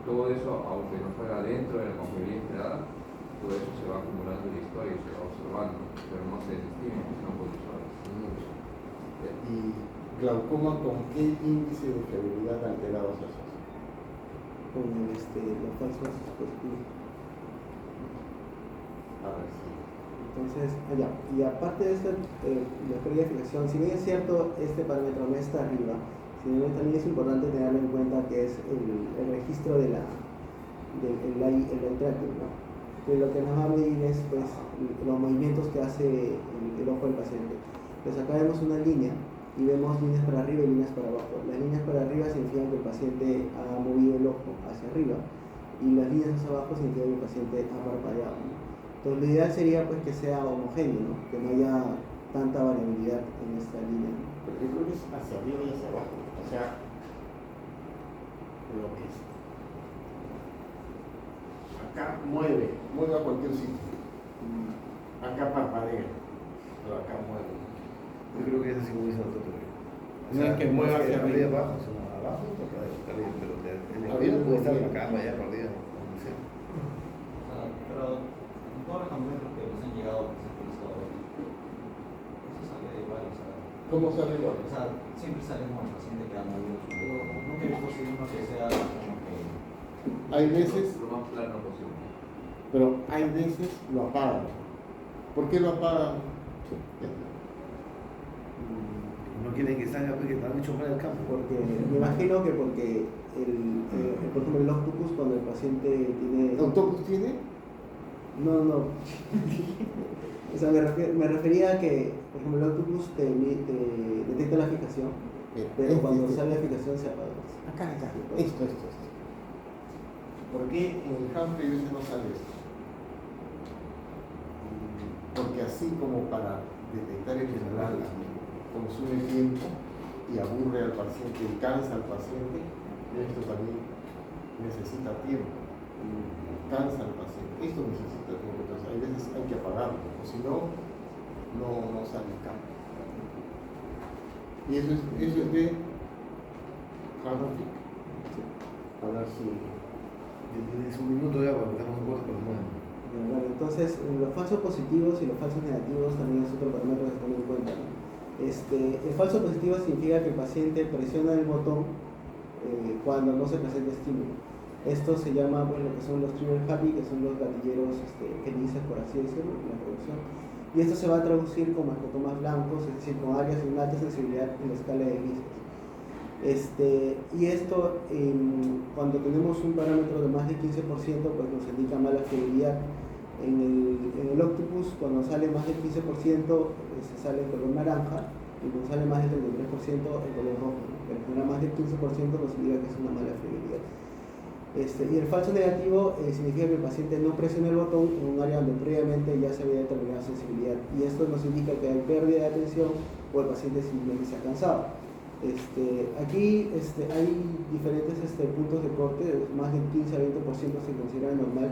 todo eso, aunque no fuera dentro de la confiabilidad esperada, todo eso se va acumulando en la historia y se va observando, pero no se desestima en los campos visuales. ¿Y glaucoma con qué índice de fiabilidad alterado se asocia? Con los falsos positivos. A ver, sí. Entonces, y aparte de esto, la pérdida de fijación, si bien es cierto, este parámetro no está arriba, también es importante tenerlo en cuenta que es el registro del eye tracking, ¿no? Que lo que nos va a medir es pues, los movimientos que hace el ojo del paciente. Pues acá vemos una línea y vemos líneas para arriba y líneas para abajo. Las líneas para arriba significan que el paciente ha movido el ojo hacia arriba y las líneas hacia abajo significan que el paciente ha parpadeado, ¿no? Entonces lo ideal sería pues que sea homogéneo, ¿no? Que no haya tanta variabilidad en esta línea, ¿no? Pero yo creo que es hacia arriba y hacia abajo. O sea, lo que es. Acá acá mueve a cualquier sitio. Acá parpadea, pero acá mueve. Yo creo que es así como dice el doctor. No es que mueva hacia arriba. abajo, sino abajo, para arriba, pero el Arriba arriba puede estar en bien. la cama, allá arriba, donde sea. Pero en todos los camioneros que nos han llegado a eso sale igual, o sea. ¿Cómo sale igual? O sea, siempre sale como el paciente que ha movido su dedo. Nunca he visto así uno que sea como que. Hay veces, Lo más plano posible. pero hay veces lo apagan. ¿Por qué lo apagan? No quieren que salga porque están hecho mal el campo. Porque me imagino que porque por ejemplo el octopus cuando el paciente tiene... ¿El autobús tiene? No. O sea, me refería a que, por ejemplo, el octopus te detecta la fijación, pero cuando sale la fijación se apaga. Acá. Esto. ¿Por qué en el campo y veces no sale esto? Porque así como para detectar el general consume tiempo y aburre al paciente y cansa al paciente, esto también necesita tiempo, cansa al paciente, esto necesita tiempo, entonces hay veces hay que apagarlo, o si no, no sale el campo. Y eso es de Hanafik. A ver si... Tienes un minuto ya para meternos un corte para el Bueno, entonces, los falsos positivos y los falsos negativos también es otro parámetro que se toma en cuenta, ¿no? El falso positivo significa que el paciente presiona el botón cuando no se presenta estímulo. Esto se llama, pues, lo que son los trigger happy, que son los gatilleros felices, por así decirlo, en la producción. Y esto se va a traducir como escotomas blancos, es decir, con áreas de una alta sensibilidad en la escala de grises. Y esto, cuando tenemos un parámetro de más de 15%, pues nos indica mala fiabilidad. En el octopus, cuando sale más del 15%, se sale el color naranja, y cuando sale más del 33%, el color rojo, ¿no? Pero cuando más del 15% nos indica que es una mala fiabilidad. Y el falso negativo significa que el paciente no presiona el botón en un área donde previamente ya se había determinado sensibilidad, y esto nos indica que hay pérdida de atención o el paciente simplemente se ha cansado. Aquí hay diferentes puntos de corte, más del 15 a 20% se considera normal,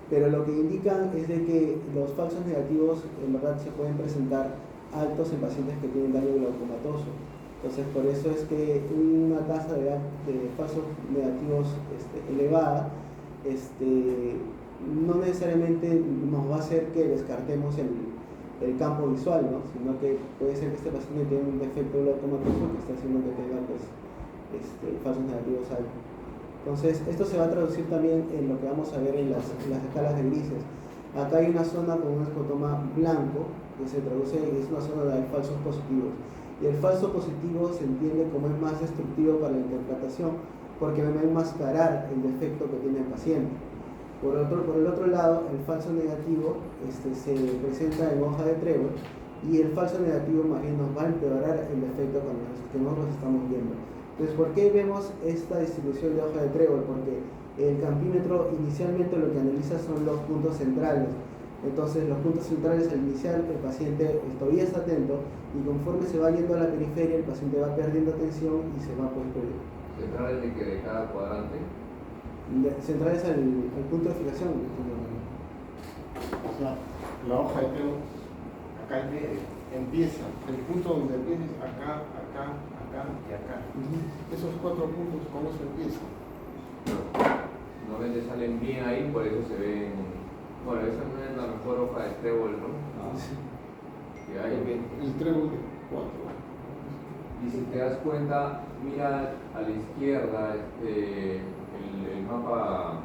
pero lo que indican es de que los falsos negativos en verdad se pueden presentar altos en pacientes que tienen daño glaucomatoso. Entonces, por eso es que una tasa de falsos negativos elevada no necesariamente nos va a hacer que descartemos el campo visual, ¿no? Sino que puede ser que este paciente tenga un defecto glaucomatoso que está haciendo que tenga falsos negativos altos. Entonces, esto se va a traducir también en lo que vamos a ver en las escalas de grises. Acá hay una zona con un escotoma blanco que se traduce, es una zona de falsos positivos. Y el falso positivo se entiende como es más destructivo para la interpretación porque va a enmascarar el defecto que tiene el paciente. Por el otro lado, el falso negativo se presenta en hoja de trébol y el falso negativo más bien nos va a empeorar el defecto que nosotros estamos viendo. Entonces, ¿por qué vemos esta distribución de hoja de trébol? Porque el campímetro inicialmente lo que analiza son los puntos centrales. Entonces, los puntos centrales al iniciar, el paciente todavía está atento y conforme se va yendo a la periferia, el paciente va perdiendo atención y se va pues perdiendo. Centrales de cada cuadrante. Centrales al punto de fijación. O sea, la hoja de trébol, acá en medio, empieza, el punto donde empieza es acá y acá. Esos 4 puntos, ¿cómo se empieza? Normalmente salen bien ahí, por eso se ven. Bueno, esa no es la mejor hoja de trébol, ¿no? Que hay. El trébol de 4. Y si te das cuenta, mira a la izquierda el mapa,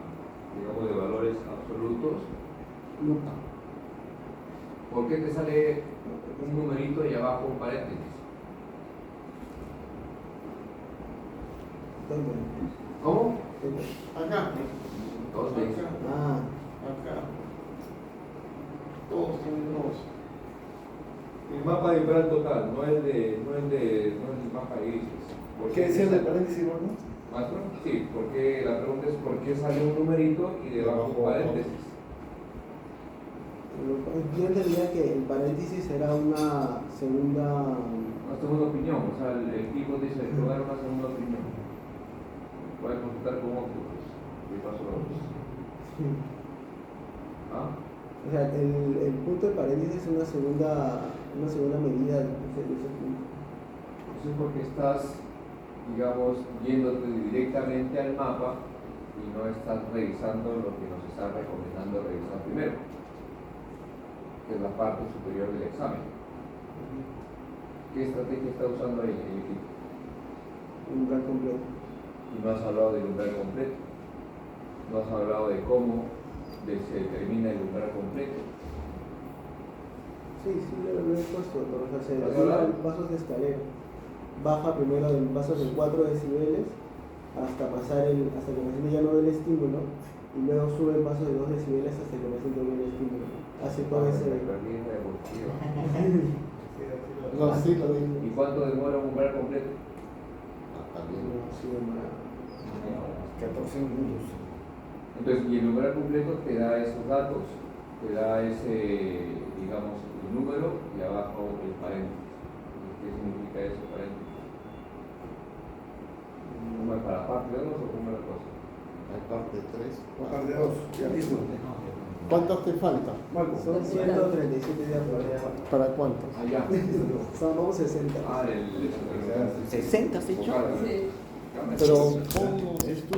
digamos, de valores absolutos. Lupa. ¿Por qué te sale un numerito y abajo un paréntesis? ¿Dónde? ¿Cómo? Acá. Todos te dicen. Acá. Todos tienen 2. El mapa de umbral total, no el mapa de grises. ¿Por ¿Qué decía del paréntesis, no? ¿Maestro? Sí, porque la pregunta es ¿por qué sale un numerito y debajo un paréntesis? Yo entendía que el paréntesis era una segunda... Una segunda opinión, o sea, el equipo dice que va a dar una segunda opinión. Voy a consultar con otros. ¿Qué pasó? ¿Ah? O sea, el punto de paréntesis es una segunda medida de ese punto. Eso es porque estás, digamos, yéndote directamente al mapa y no estás revisando lo que nos está recomendando revisar primero, que es la parte superior del examen. ¿Qué estrategia está usando ahí el equipo? Un umbral completo. Y no has hablado del umbral completo, no has hablado de cómo se determina el umbral completo. Sí, lo he puesto, pero, o sea, se ¿Has arriba hablado? en pasos de escalera. Baja primero en pasos de 4 decibeles hasta que me siento ya no ve el estímulo, y luego sube en pasos de 2 decibeles hasta que me siento bien el estímulo. Hace todo ese. No, sí, lo digo. ¿Y cuánto demora un umbral completo? También. No, sí, demora. 14 minutos. Entonces, y el umbral completo te da esos datos, te da ese, digamos, el número y abajo el paréntesis. ¿Qué significa eso, paréntesis? ¿Cómo es para parte 2 o cómo es la cosa? Hay parte 3. Parte 2, ya mismo. ¿Cuántos te faltan? Son 137 días por día. ¿Para cuántos? Allá. Vamos 60. Ah, el 60 has hecho. vocal. Sí. Pero, ¿cómo esto?